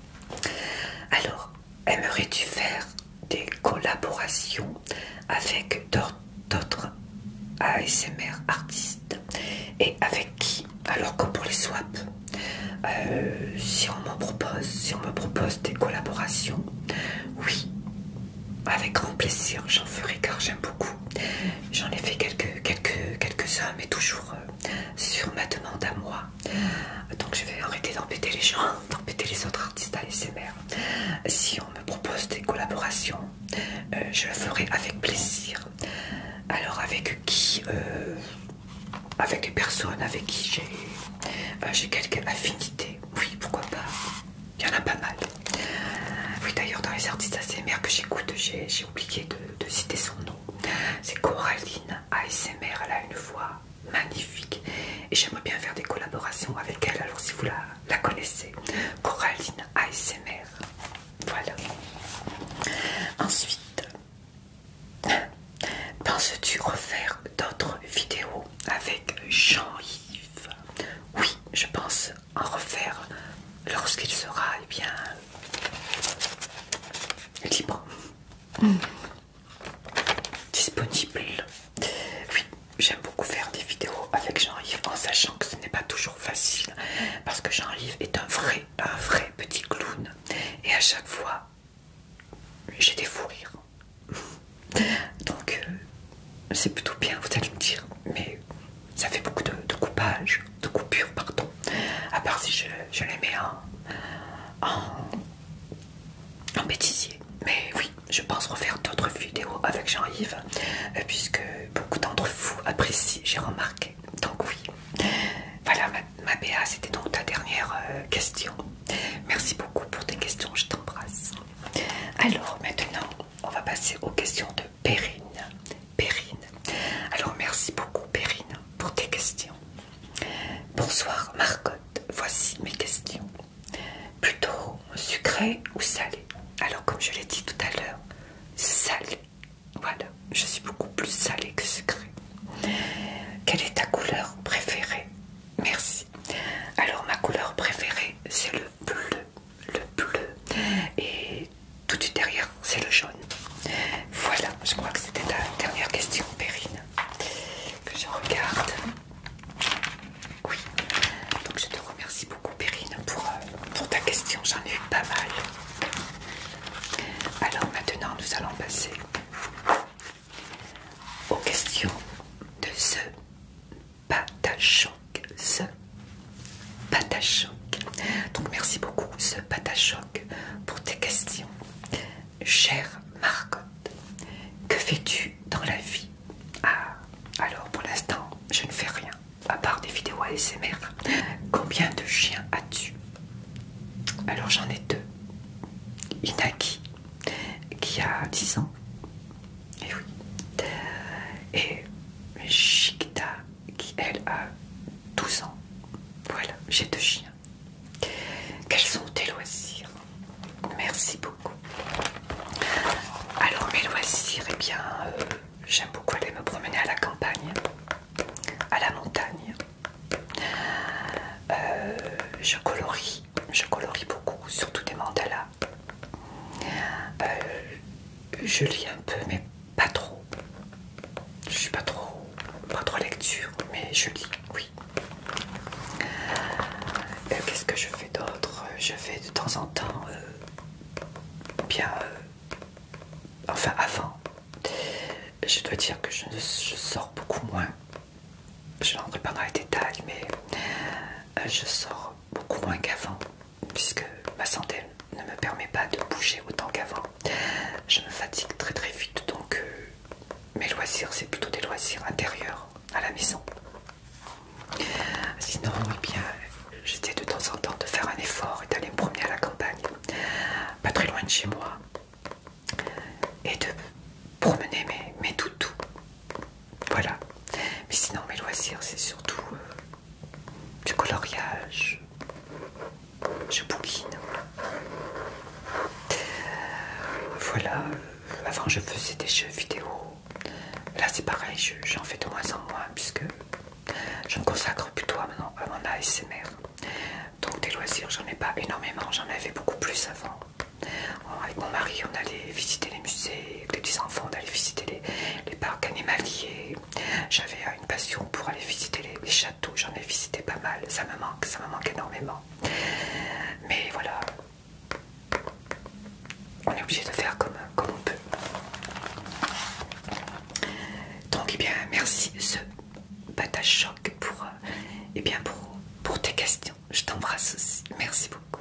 Alors, aimerais-tu faire des collaborations avec d'autres ASMR artistes? Et avec qui? Alors que pour les swaps, si on me propose des collaborations, oui, avec grand plaisir, j'en ferai car j'aime beaucoup. J'en ai fait quelques-uns, mais toujours sur ma demande à moi. Donc je vais arrêter d'embêter les gens, d'embêter les autres artistes ASMR. Si on me propose des collaborations, je le ferai avec plaisir. Alors avec qui? Avec des personnes avec qui j'ai quelques affinités. Oui, pourquoi pas. Il y en a pas mal. Oui, d'ailleurs, dans les artistes ASMR que j'écoute, j'ai oublié de citer son nom. C'est Coraline ASMR. Elle a une voix magnifique. Et j'aimerais bien faire des collaborations avec elle. Alors, si vous la connaissez, Coraline ASMR. Voilà. Ensuite, penses-tu refaire d'autres vidéos avec Jean-Yves? Oui, je pense en refaire lorsqu'il sera, eh bien, libre, disponible. Oui, j'aime beaucoup faire des vidéos avec Jean-Yves en sachant que ce n'est pas toujours facile parce que Jean-Yves est un vrai petit clown et à chaque fois j'ai des fous rires. Donc c'est plutôt bien, vous allez me dire, mais ça fait beaucoup de coupage, de coupures, pardon. À part si je les mets en bêtisier. Mais oui, je pense refaire d'autres vidéos avec Jean-Yves, puisque beaucoup d'entre vous apprécient, j'ai remarqué. Donc oui. Voilà, ma Béa, c'était donc ta dernière question. Merci beaucoup pour tes questions, je t'embrasse. Alors maintenant, on va passer aux questions de Perrine. Alors merci beaucoup Perrine pour tes questions. Bonsoir Marcotte, voici mes questions. Plutôt sucré ou salé? Alors comme je l'ai dit tout à l'heure, salé. Voilà, je suis beaucoup plus salé que sucré. Quelle est ta couleur préférée? Merci. Alors ma couleur préférée c'est le bleu. Et tout derrière c'est le jaune. Voilà, je crois que c'était ta dernière question Perrine. Que je regarde. Oui, donc je te remercie beaucoup Perrine pour ta question, j'en ai eu pas mal. Alors maintenant nous allons passer aux questions de The Patachonk. Donc merci beaucoup The Patachonk pour tes questions. Chère Marcotte, que fais-tu dans la vie? Ah, alors pour l'instant je ne fais rien à part des vidéos ASMR. Combien de chiens as-tu? Alors j'en ai deux. Inaki qui a 10 ans. Et oui. Et Shikta qui elle a 12 ans. Voilà, j'ai deux chiens. Quels sont tes loisirs? je lis un peu, mais pas trop. Je suis pas trop lecture, mais je lis, oui. Qu'est-ce que je fais d'autre? Je fais de temps en temps, bien, enfin avant, je dois dire que je sors beaucoup moins. Je n'entrerai pas dans les détails, mais je sors beaucoup moins qu'avant, puisque ma santé ne me permet pas de bouger autant qu'avant. Je me fatigue très très vite, donc mes loisirs, c'est plutôt des loisirs intérieurs à la maison. Sinon, eh bien, j'essaie de temps en temps de faire un effort et d'aller me promener à la campagne, pas très loin de chez moi, et de promener mes toutous. Voilà. Mais sinon, mes loisirs, c'est surtout du coloriage. Je bouquine. Voilà. Avant, je faisais des jeux vidéo. Là, c'est pareil, j'en fais de moins en moins, puisque je me consacre plutôt à mon ASMR. Donc, des loisirs, j'en ai pas énormément. J'en avais beaucoup plus avant. Avec mon mari, on allait visiter les musées. Avec les petits-enfants, on allait visiter les parcs animaliers. J'avais une passion pour aller visiter les châteaux. J'en ai visité pas mal. Ça me manque énormément. Mais voilà, on est obligé de faire comme on peut. Donc, eh bien, merci ce Bata Choc pour tes questions. Je t'embrasse aussi. Merci beaucoup.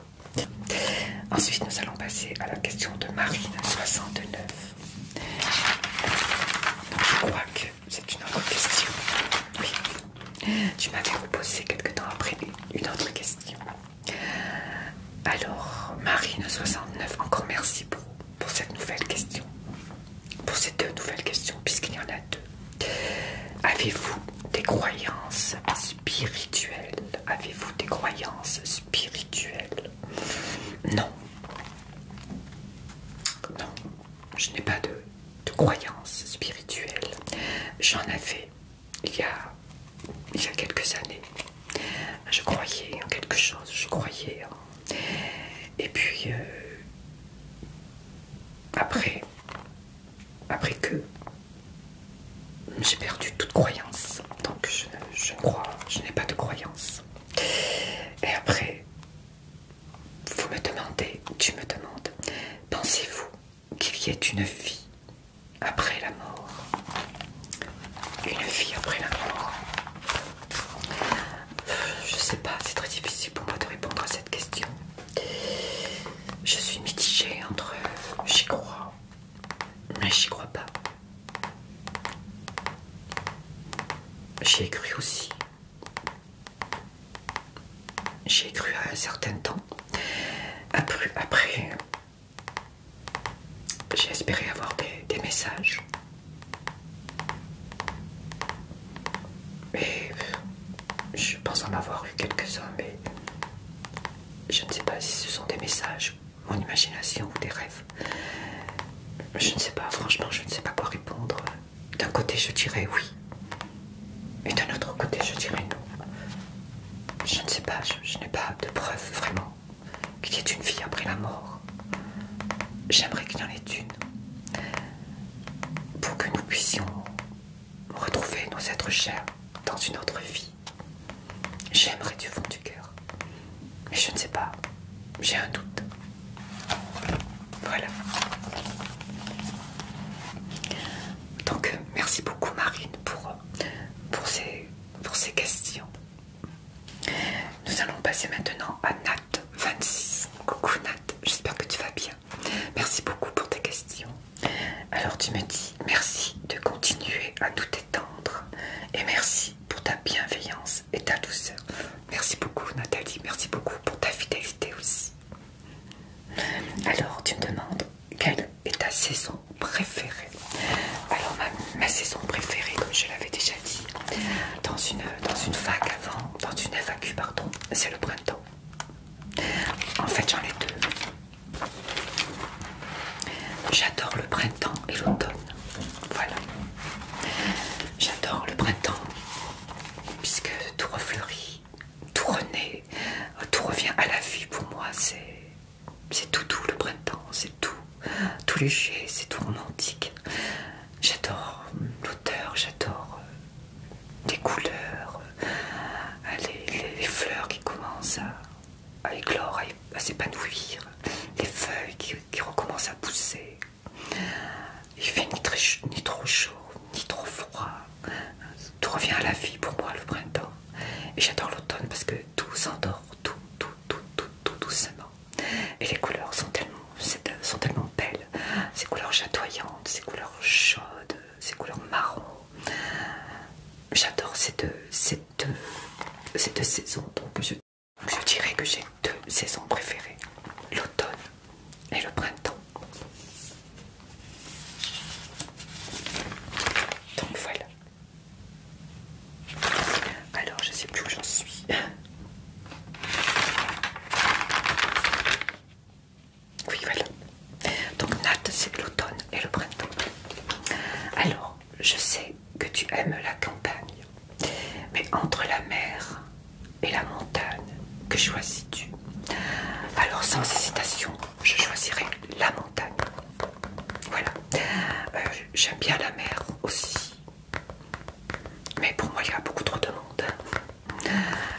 Ensuite, nous allons passer à la question de Marine69. Je crois que c'est une autre question. Oui. Tu m'avais reposé quelque temps après une autre question. Alors, Marine69, encore merci pour cette nouvelle question. Pour ces deux nouvelles questions, puisqu'il y en a deux. Avez-vous des croyances spirituelles? Avez-vous des croyances spirituelles? Non. Non, je n'ai pas de croyances spirituelles. J'en avais il y a quelques années. Je croyais en quelque chose, Et puis, après que j'ai perdu toute croyance, donc je n'ai pas de croyance. Et après, tu me demandes, pensez-vous qu'il y ait une vie après la mort? Une vie après la mort? Je sais pas, c'est très difficile pour moi de répondre à cette question. Je suis mitigée entre j'y crois, mais j'y crois pas. J'y ai cru aussi. J'y ai cru à un certain temps. Après j'ai espéré avoir des messages. Et je pense en avoir eu quelques-uns, mais je ne sais pas si ce sont des messages, mon imagination ou des rêves. Je ne sais pas, franchement, je ne sais pas quoi répondre. D'un côté, je dirais oui. Et d'un autre côté, je dirais non. Je ne sais pas, je n'ai pas de preuve vraiment qu'il y ait une vie après la mort. J'aimerais qu'il y en ait une. Pour que nous puissions retrouver nos êtres chers dans une autre vie. J'aimerais du fond du cœur. Mais je ne sais pas. J'ai un doute. Voilà. Donc, merci beaucoup Marine pour ces questions. Nous allons passer maintenant à Nat26. Coucou Nat, j'espère que tu vas bien. Merci beaucoup pour tes questions. Alors tu me dis merci de continuer à nous détendre et merci pour ta bienveillance et ta douceur. Merci beaucoup Nathalie, merci beaucoup pour ta fidélité aussi. Alors tu me demandes quelle est ta saison préférée. Alors ma saison préférée, comme je l'avais déjà dit dans une fac avant, dans une FAQ pardon, c'est le printemps. En fait j'en ai deux. J'adore le printemps et l'automne. Voilà. J'adore le printemps puisque tout refleurit, tout renaît, tout revient à la vie pour moi. C'est tout doux le printemps, c'est tout. tout léger, c'est tout romantique. J'adore l'auteur, j'adore les couleurs, les fleurs qui commencent à éclore, à s'épanouir, les feuilles qui recommencent à pousser. Il fait ni trop chaud, ni trop froid. Tout revient à la vie pour moi le printemps. Et j'adore l'automne parce que tout s'endort, tout doucement. Et les couleurs sont tellement belles. Ces couleurs chatoyantes, ces couleurs chaudes, ces couleurs marron. J'adore ces deux saisons. Donc je dirais que j'ai deux saisons préférées. L'automne et le printemps. Donc voilà. Alors je sais plus où j'en suis. Oui voilà. Donc Nat, c'est l'automne et le printemps. Alors, je sais que tu aimes la campagne, mais entre la mer et la montagne, que choisis-tu? Alors sans hésitation, je choisirai la montagne. Voilà. J'aime bien la mer aussi, mais pour moi il y a beaucoup trop de monde.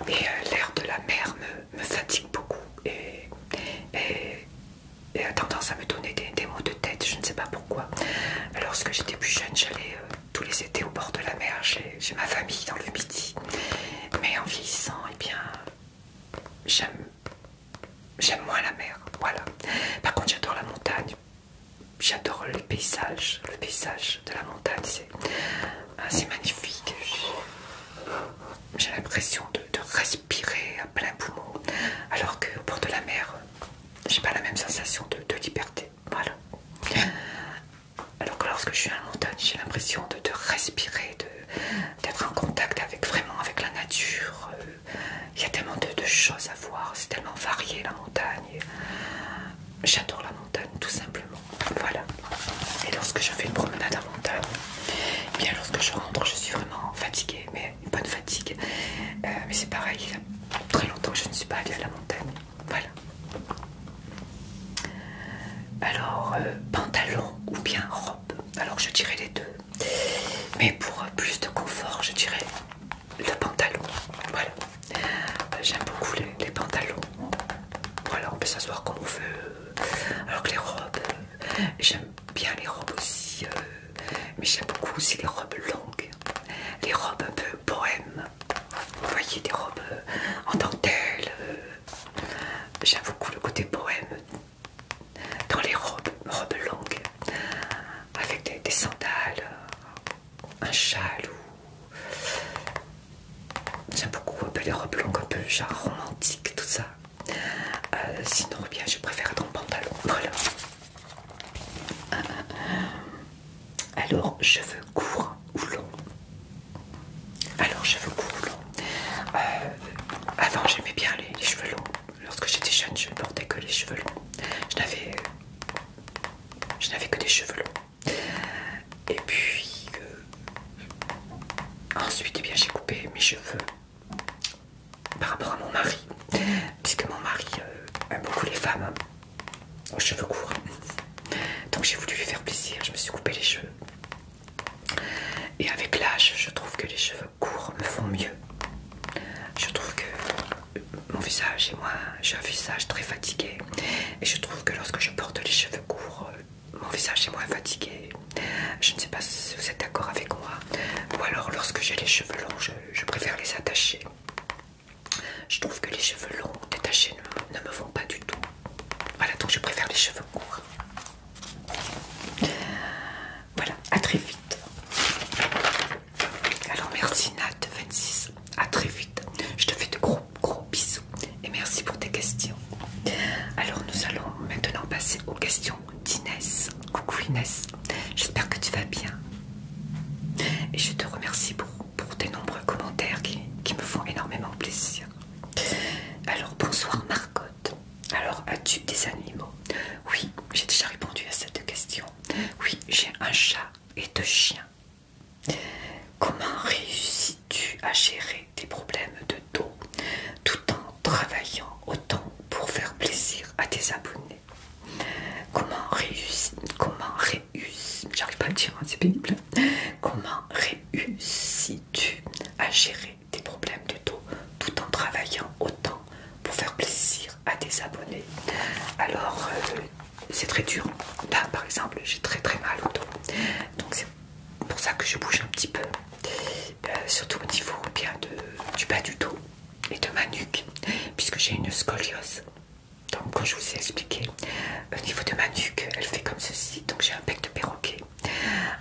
Et l'air de la mer me fatigue beaucoup et a tendance à me donner des maux de tête, je ne sais pas pourquoi. Lorsque j'étais plus jeune, j'allais tous les étés au bord de la mer, j'ai ma famille dans le Midi. Mais en vieillissant, eh bien, j'aime moins la mer, voilà. Par contre, j'adore la montagne, j'adore les paysages. Le paysage de la montagne, c'est magnifique. J'ai l'impression de respirer à plein poumon, alors qu'au bord de la mer, j'ai pas la même sensation de liberté, voilà. Alors que lorsque je suis à la montagne, j'ai l'impression de respirer, d'être en contact vraiment avec la nature. Il y a tellement de choses à voir, c'est tellement varié la montagne. J'adore la montagne tout simplement, voilà. Et lorsque je fais une promenade en montagne, eh bien lorsque je rentre, je suis vraiment fatiguée, mais une bonne fatigue. Mais c'est pareil, il y a très longtemps que je ne suis pas allée à la montagne, voilà. Alors, pantalon ou bien robe? Alors je dirais les deux. Mais pour plus de confort, je dirais le pantalon. Voilà. J'aime beaucoup les pantalons. Voilà, on peut s'asseoir comme on veut. Alors que les robes, j'aime bien les robes aussi. Mais j'aime beaucoup aussi les robes longues. Les robes un peu bohèmes. Vous voyez, des robes en dentelle. J'aime beaucoup le côté bohème dans les robes longues, avec des sandales, un châle ou... J'aime beaucoup un peu les robes longues, un peu genre romantique, tout ça. Sinon, bien, je préfère être en pantalon, voilà. Alors, cheveux courts ou longs? Alors, cheveux courts ou longs? Avant, j'aimais bien les cheveux longs. Lorsque j'étais jeune, je ne portais que les cheveux longs. Je n'avais que des cheveux longs. Et puis, ensuite, eh bien, j'ai coupé mes cheveux par rapport à mon mari. Puisque mon mari aime beaucoup les femmes aux cheveux courts. Donc j'ai voulu lui faire plaisir, je me suis coupé les cheveux. Et avec l'âge, je trouve que les cheveux courts me font mieux. Je trouve que mon visage est moins... J'ai un visage très fatigué. Et je trouve que lorsque je porte les cheveux courts, mon visage est moins fatigué. Je ne sais pas si vous êtes d'accord avec moi. Ou alors lorsque j'ai les cheveux longs, je préfère les attacher. Je trouve que les cheveux longs détachés ne me vont pas du tout. Voilà, donc je préfère les cheveux courts. Voilà, à très vite. Alors merci Nat26, à très vite. Je te fais de gros bisous et merci pour tes questions. Alors nous allons maintenant passer aux questions d'Inès. Coucou Inès, j'espère que tu vas bien. Et je te remercie pour tes nombreux commentaires qui me font énormément plaisir. Alors bonsoir Marcotte. Alors as-tu des animaux? Oui, j'ai déjà répondu à cette question. Oui, j'ai un chat et 2 chiens. Comment réussis-tu à gérer tes problèmes de dos tout en travaillant autant pour faire plaisir à tes abonnés? j'arrive pas à le dire, hein, c'est pénible. Comment réussis-tu à gérer tes problèmes de dos tout en travaillant autant pour faire plaisir à tes abonnés? Alors, c'est très dur. Là, par exemple, j'ai très mal au dos. Donc, c'est pour ça que je bouge un petit peu. Surtout au niveau bien du bas du dos et de ma nuque, puisque j'ai une scoliose. Donc, comme je vous ai expliqué, au niveau de ma nuque, elle fait comme ceci. Donc, j'ai un bec de perroquet.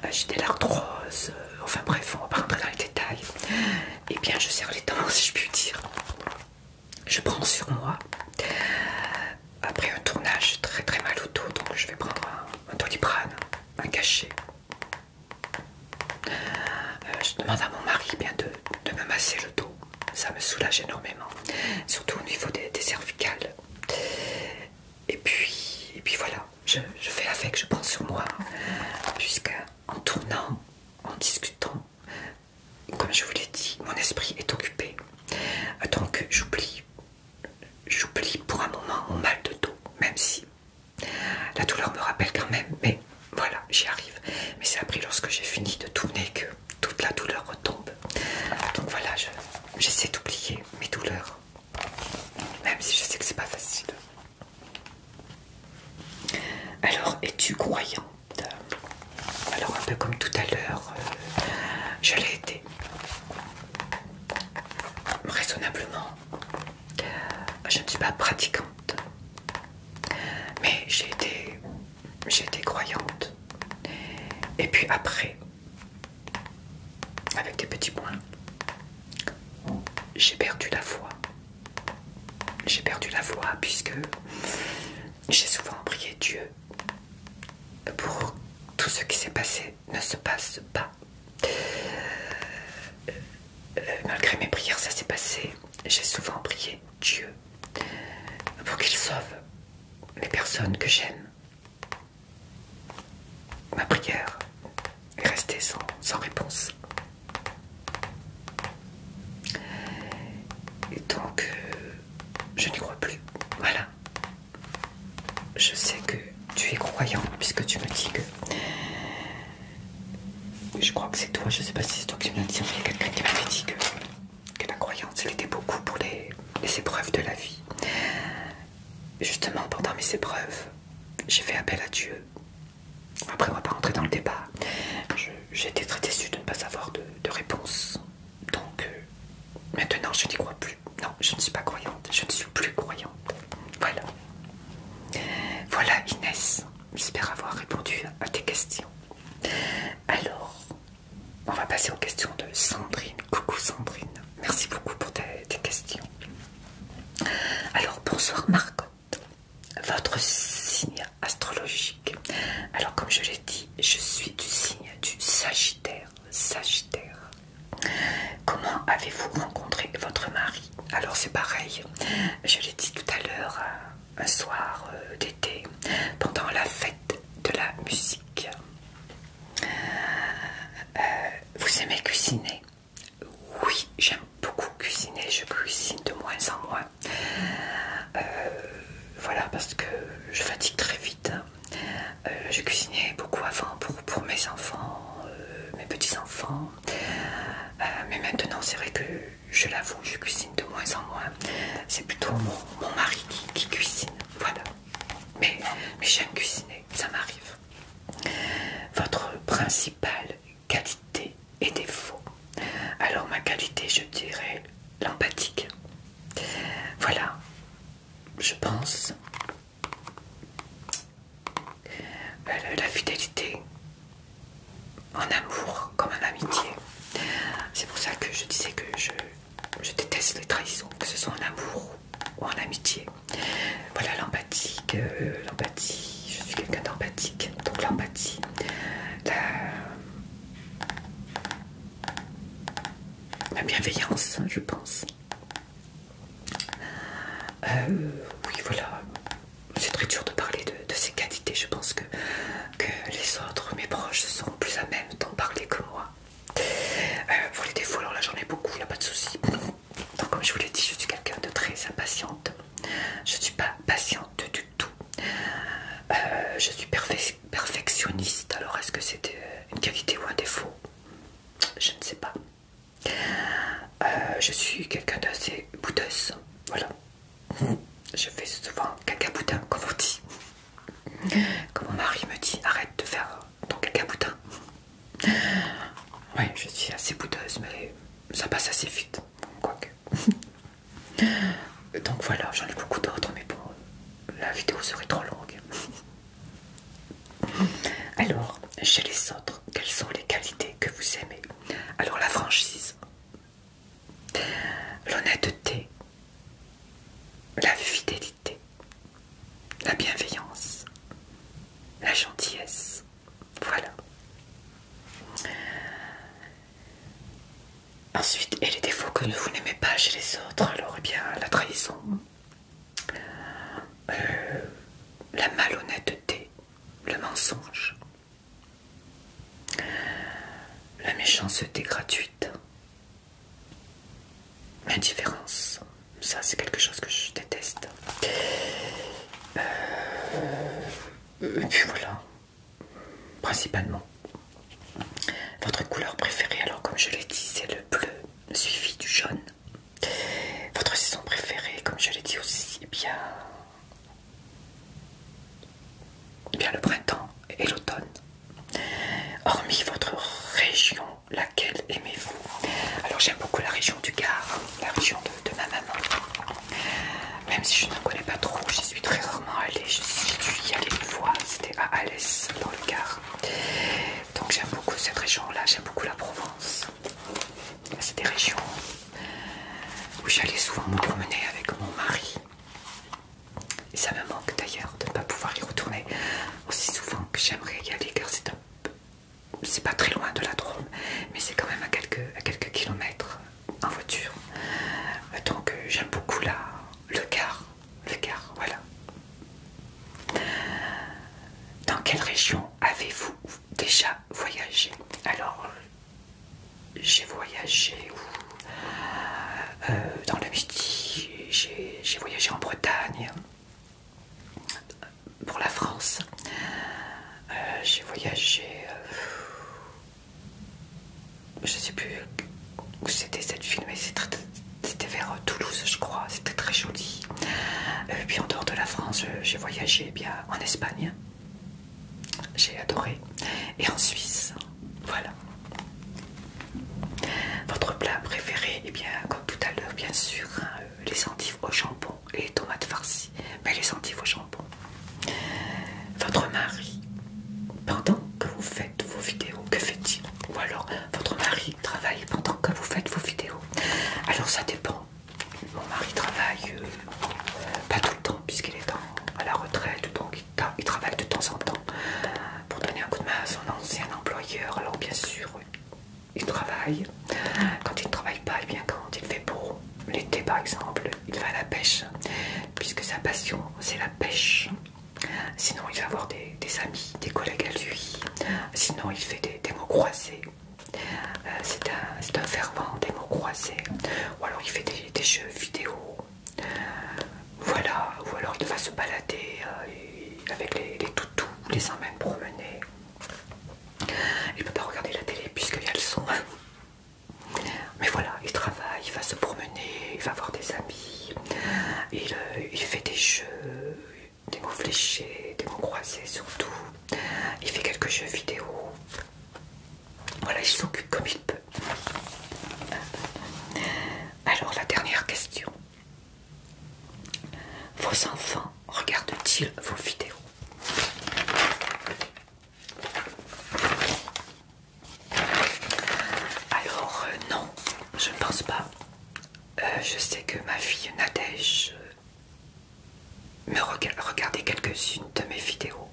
J'ai de l'arthrose. Enfin bref, on va pas rentrer dans les détails. Et bien, je serre les dents, si je puis dire. Je prends sur moi. Après un tournage, très mal au dos. Donc, je vais prendre un Doliprane, un cachet. Je demande à mon mari bien de me masser le dos. Ça me soulage énormément. Surtout au niveau des cervicales. Et puis voilà, je fais avec, je prends sur moi, puisqu'en tournant, en discutant, comme je vous l'ai dit, mon esprit est occupé. Donc j'oublie pour un moment mon mal de dos, même si la douleur me rappelle quand même, mais voilà, j'y arrive. Mais c'est après, lorsque j'ai fini de tourner, que toute la douleur retombe. Donc voilà, j'essaie d'oublier mes douleurs, même si je sais que c'est pas facile. Alors, es-tu croyante? Alors, un peu comme tout à l'heure, je l'ai été. Raisonnablement. Je ne suis pas pratiquante. Mais j'ai été croyante. Et puis après, avec des petits points, j'ai perdu la foi. J'ai perdu la foi puisque j'ai souvent prié Dieu pour tout ce qui s'est passé ne se passe pas. Malgré mes prières, ça s'est passé. J'ai souvent prié Dieu pour qu'il sauve les personnes que j'aime. Ma prière est restée sans réponse. Et donc, je n'y crois plus. Voilà. Je sais que tu es croyant puisque tu me dis que... Je crois que c'est toi, je sais pas si c'est toi qui me l'as dit, mais il y a quelqu'un qui m'avait dit que la croyance, elle était beaucoup pour les épreuves de la vie. Et justement, pendant mes épreuves, j'ai fait appel à Dieu. Après, on va pas rentrer dans le débat. J'ai été très déçue de ne pas avoir de réponse. Donc, maintenant, je n'y crois plus. Non, je ne suis pas croyante. Je ne suis plus croyante. Voilà. Voilà, Inès. J'espère avoir répondu à tes questions. Alors, on va passer aux questions de Sandrine. Coucou Sandrine. Merci beaucoup pour tes questions. Alors, bonsoir Marcotte. Votre signe astrologique. Alors, comme je l'ai dit, je suis du signe du Sagittaire. Sagittaire. Comment avez-vous rencontré votre mari? Alors, c'est pareil. Je l'ai dit tout à l'heure, un soir d'été, pendant la fête de la musique. Vous aimez cuisiner? Oui, j'aime beaucoup cuisiner. Je cuisine de moins en moins. Voilà, parce que je fatigue très vite. Je cuisinais beaucoup avant pour mes enfants, mes petits-enfants. Mais maintenant, c'est vrai que, je l'avoue, je cuisine de moins en moins. C'est plutôt mon mari qui cuisine. Voilà. Mais j'aime cuisiner, ça m'arrive. Votre principale qualité et défaut? Alors, ma qualité, je dirais l'empathique. Voilà. Je pense la fidélité en amour comme en amitié. C'est pour ça que je disais que je déteste les trahisons, que ce soit en amour ou en amitié. Voilà, l'empathie, je suis quelqu'un d'empathique. Donc l'empathie, la bienveillance, je pense. Oui, voilà. C'est très dur de parler de ces qualités. Je pense que les autres, mes proches, seront plus à même d'en parler que moi. Pour les défauts, alors là, j'en ai beaucoup, il n'y a pas de souci. Donc, comme je vous l'ai dit, je suis quelqu'un de très impatiente. Je ne suis pas patiente du tout. Je suis perfectionniste. Alors, est-ce que c'est une qualité ou un défaut? Je ne sais pas. Je suis quelqu'un d'assez boudeuse. Voilà. Je fais souvent caca boudin, comme on dit. Comme mon mari me dit, arrête de faire ton caca boudin. Oui, je suis assez boudeuse, mais ça passe assez vite. Quoique. Donc voilà, j'en ai beaucoup d'autres, mais bon, la vidéo serait trop longue. Alors, chez les autres, quelles sont les qualités que vous aimez? Alors, la franchise, l'honnêteté, la fidélité, la bienveillance, la gentillesse. Voilà. Ensuite, et les défauts que vous n'aimez pas chez les autres? Alors, eh bien, la trahison, la malhonnêteté, le mensonge, la méchanceté gratuite, l'indifférence. Ça, c'est quelque chose que je déteste. Et puis voilà, principalement. Votre couleur préférée, alors comme je l'ai dit, c'est le bleu, suivi du jaune. Votre saison préférée, comme je l'ai dit aussi, eh bien le printemps et l'automne. Hormis votre région, laquelle aimez-vous? Alors j'aime beaucoup la région du Gard, la région de ma maman. Même si je ne connais pas trop, j'y suis très rarement allée. J'ai dû y aller une fois, c'était à Alès, dans le Gard. Donc j'aime beaucoup cette région-là, j'aime beaucoup la Provence. C'est des régions où j'allais souvent me promener avec mon mari. Et ça me manque d'ailleurs de ne pas pouvoir y retourner aussi souvent que j'aimerais y aller, car c'est pas très loin de la Drôme, mais c'est quand même à quelques kilomètres en voiture. Donc j'aime beaucoup le Gard, voilà. Dans quelle région avez-vous déjà voyagé? Alors, j'ai voyagé dans le Midi, j'ai voyagé en Bretagne, pour la France. J'ai voyagé, je sais plus où c'était cette ville, mais c'était vers Toulouse, je crois. C'était très joli. Puis en dehors de la France, j'ai voyagé bien en Espagne. J'ai adoré. Et en Suisse, voilà. Votre plat préféré? Eh bien, comme tout à l'heure, bien sûr, hein, les endives au jambon et les tomates farcies. Mais les endives au jambon. Votre mari, pendant que vous faites vos vidéos, que fait-il? Ou alors, votre mari travaille pendant que vous faites vos vidéos? Alors, ça dépend. Mon mari travaille pas tout le temps, puisqu'il est à la retraite, donc il travaille de temps en temps pour donner un coup de main à son ancien employeur. Alors, bien sûr, il travaille. Quand il ne travaille pas, et bien quand il fait beau, l'été par exemple, il va à la pêche, puisque sa passion c'est la pêche. Sinon il va avoir des amis, des collègues à lui. Sinon il fait des mots croisés. C'est un fervent des mots croisés. Ou alors il fait des jeux vidéo. Voilà. Ou alors il va se balader avec les toutous, les emmène promener. Il ne peut pas regarder la télé puisqu'il y a le son. Mais voilà, il travaille, il va se promener, il va voir des amis, il fait des jeux, des mots fléchés, des mots croisés surtout. Il fait quelques jeux vidéo. Voilà, il s'occupe comme il peut. Alors la dernière question. Vos enfants regardent-ils vos vidéos? Alors non, je ne pense pas. Je sais que ma fille Nadège me regardait quelques-unes de mes vidéos.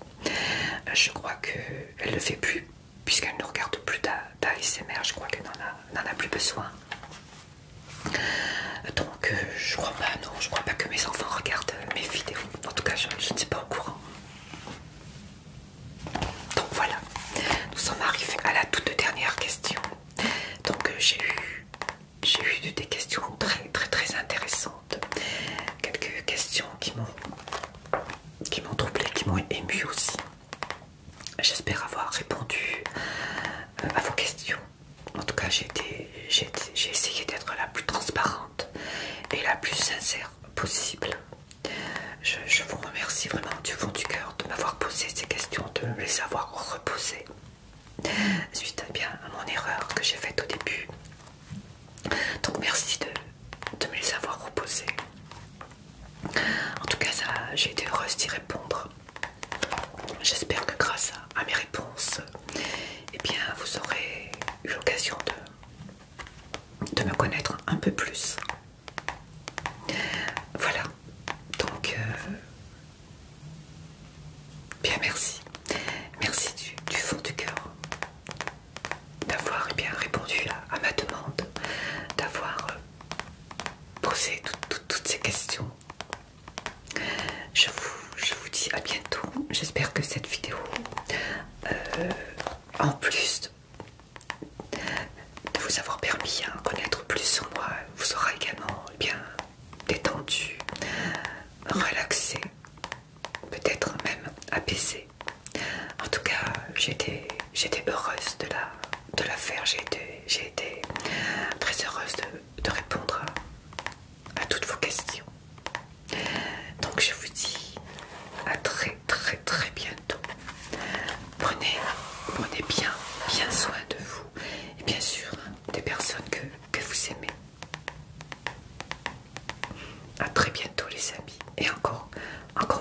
Je crois qu'elle ne le fait plus, puisqu'elle ne regarde plus d'ASMR. Je crois qu'elle n'en a plus besoin. Donc je crois pas, non, je crois pas que mes enfants regardent mes vidéos. En tout cas, je ne suis pas au courant. Donc voilà, nous sommes arrivés à la toute dernière question. Donc j'ai eu des questions très intéressantes. Quelques questions qui m'ont troublé, qui m'ont ému j'espère avoir répondu à vos questions. En tout cas, j'ai essayé d'être la plus transparente et la plus sincère possible. Je vous remercie vraiment du fond du cœur de m'avoir posé ces questions, de me les avoir reposées suite à mon erreur que j'ai faite au début. Donc merci de me les avoir reposées. En tout cas, j'ai été heureuse d'y répondre. J'espère que grâce à mes réponses, eh bien, vous aurez eu l'occasion de me connaître un peu plus. Voilà. Donc, bien merci. Merci du fond du cœur d'avoir bien répondu à ma demande, d'avoir posé toutes ces questions. Je vous dis à bientôt. J'espère que cette vidéo, en plus de vous avoir permis à connaître plus sur moi, vous aura également bien détendu, relaxé, peut-être même apaisé. En tout cas, j'étais heureuse de la faire. J'ai été très heureuse de répondre à toutes vos questions. Donc je vous dis à très bientôt. Prenez bien soin de vous et bien sûr des personnes que vous aimez. À très bientôt les amis. Et encore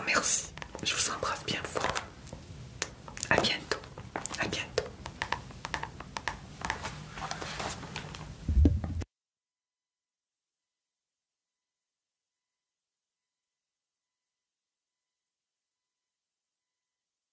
merci. Je vous embrasse bien fort. À bientôt.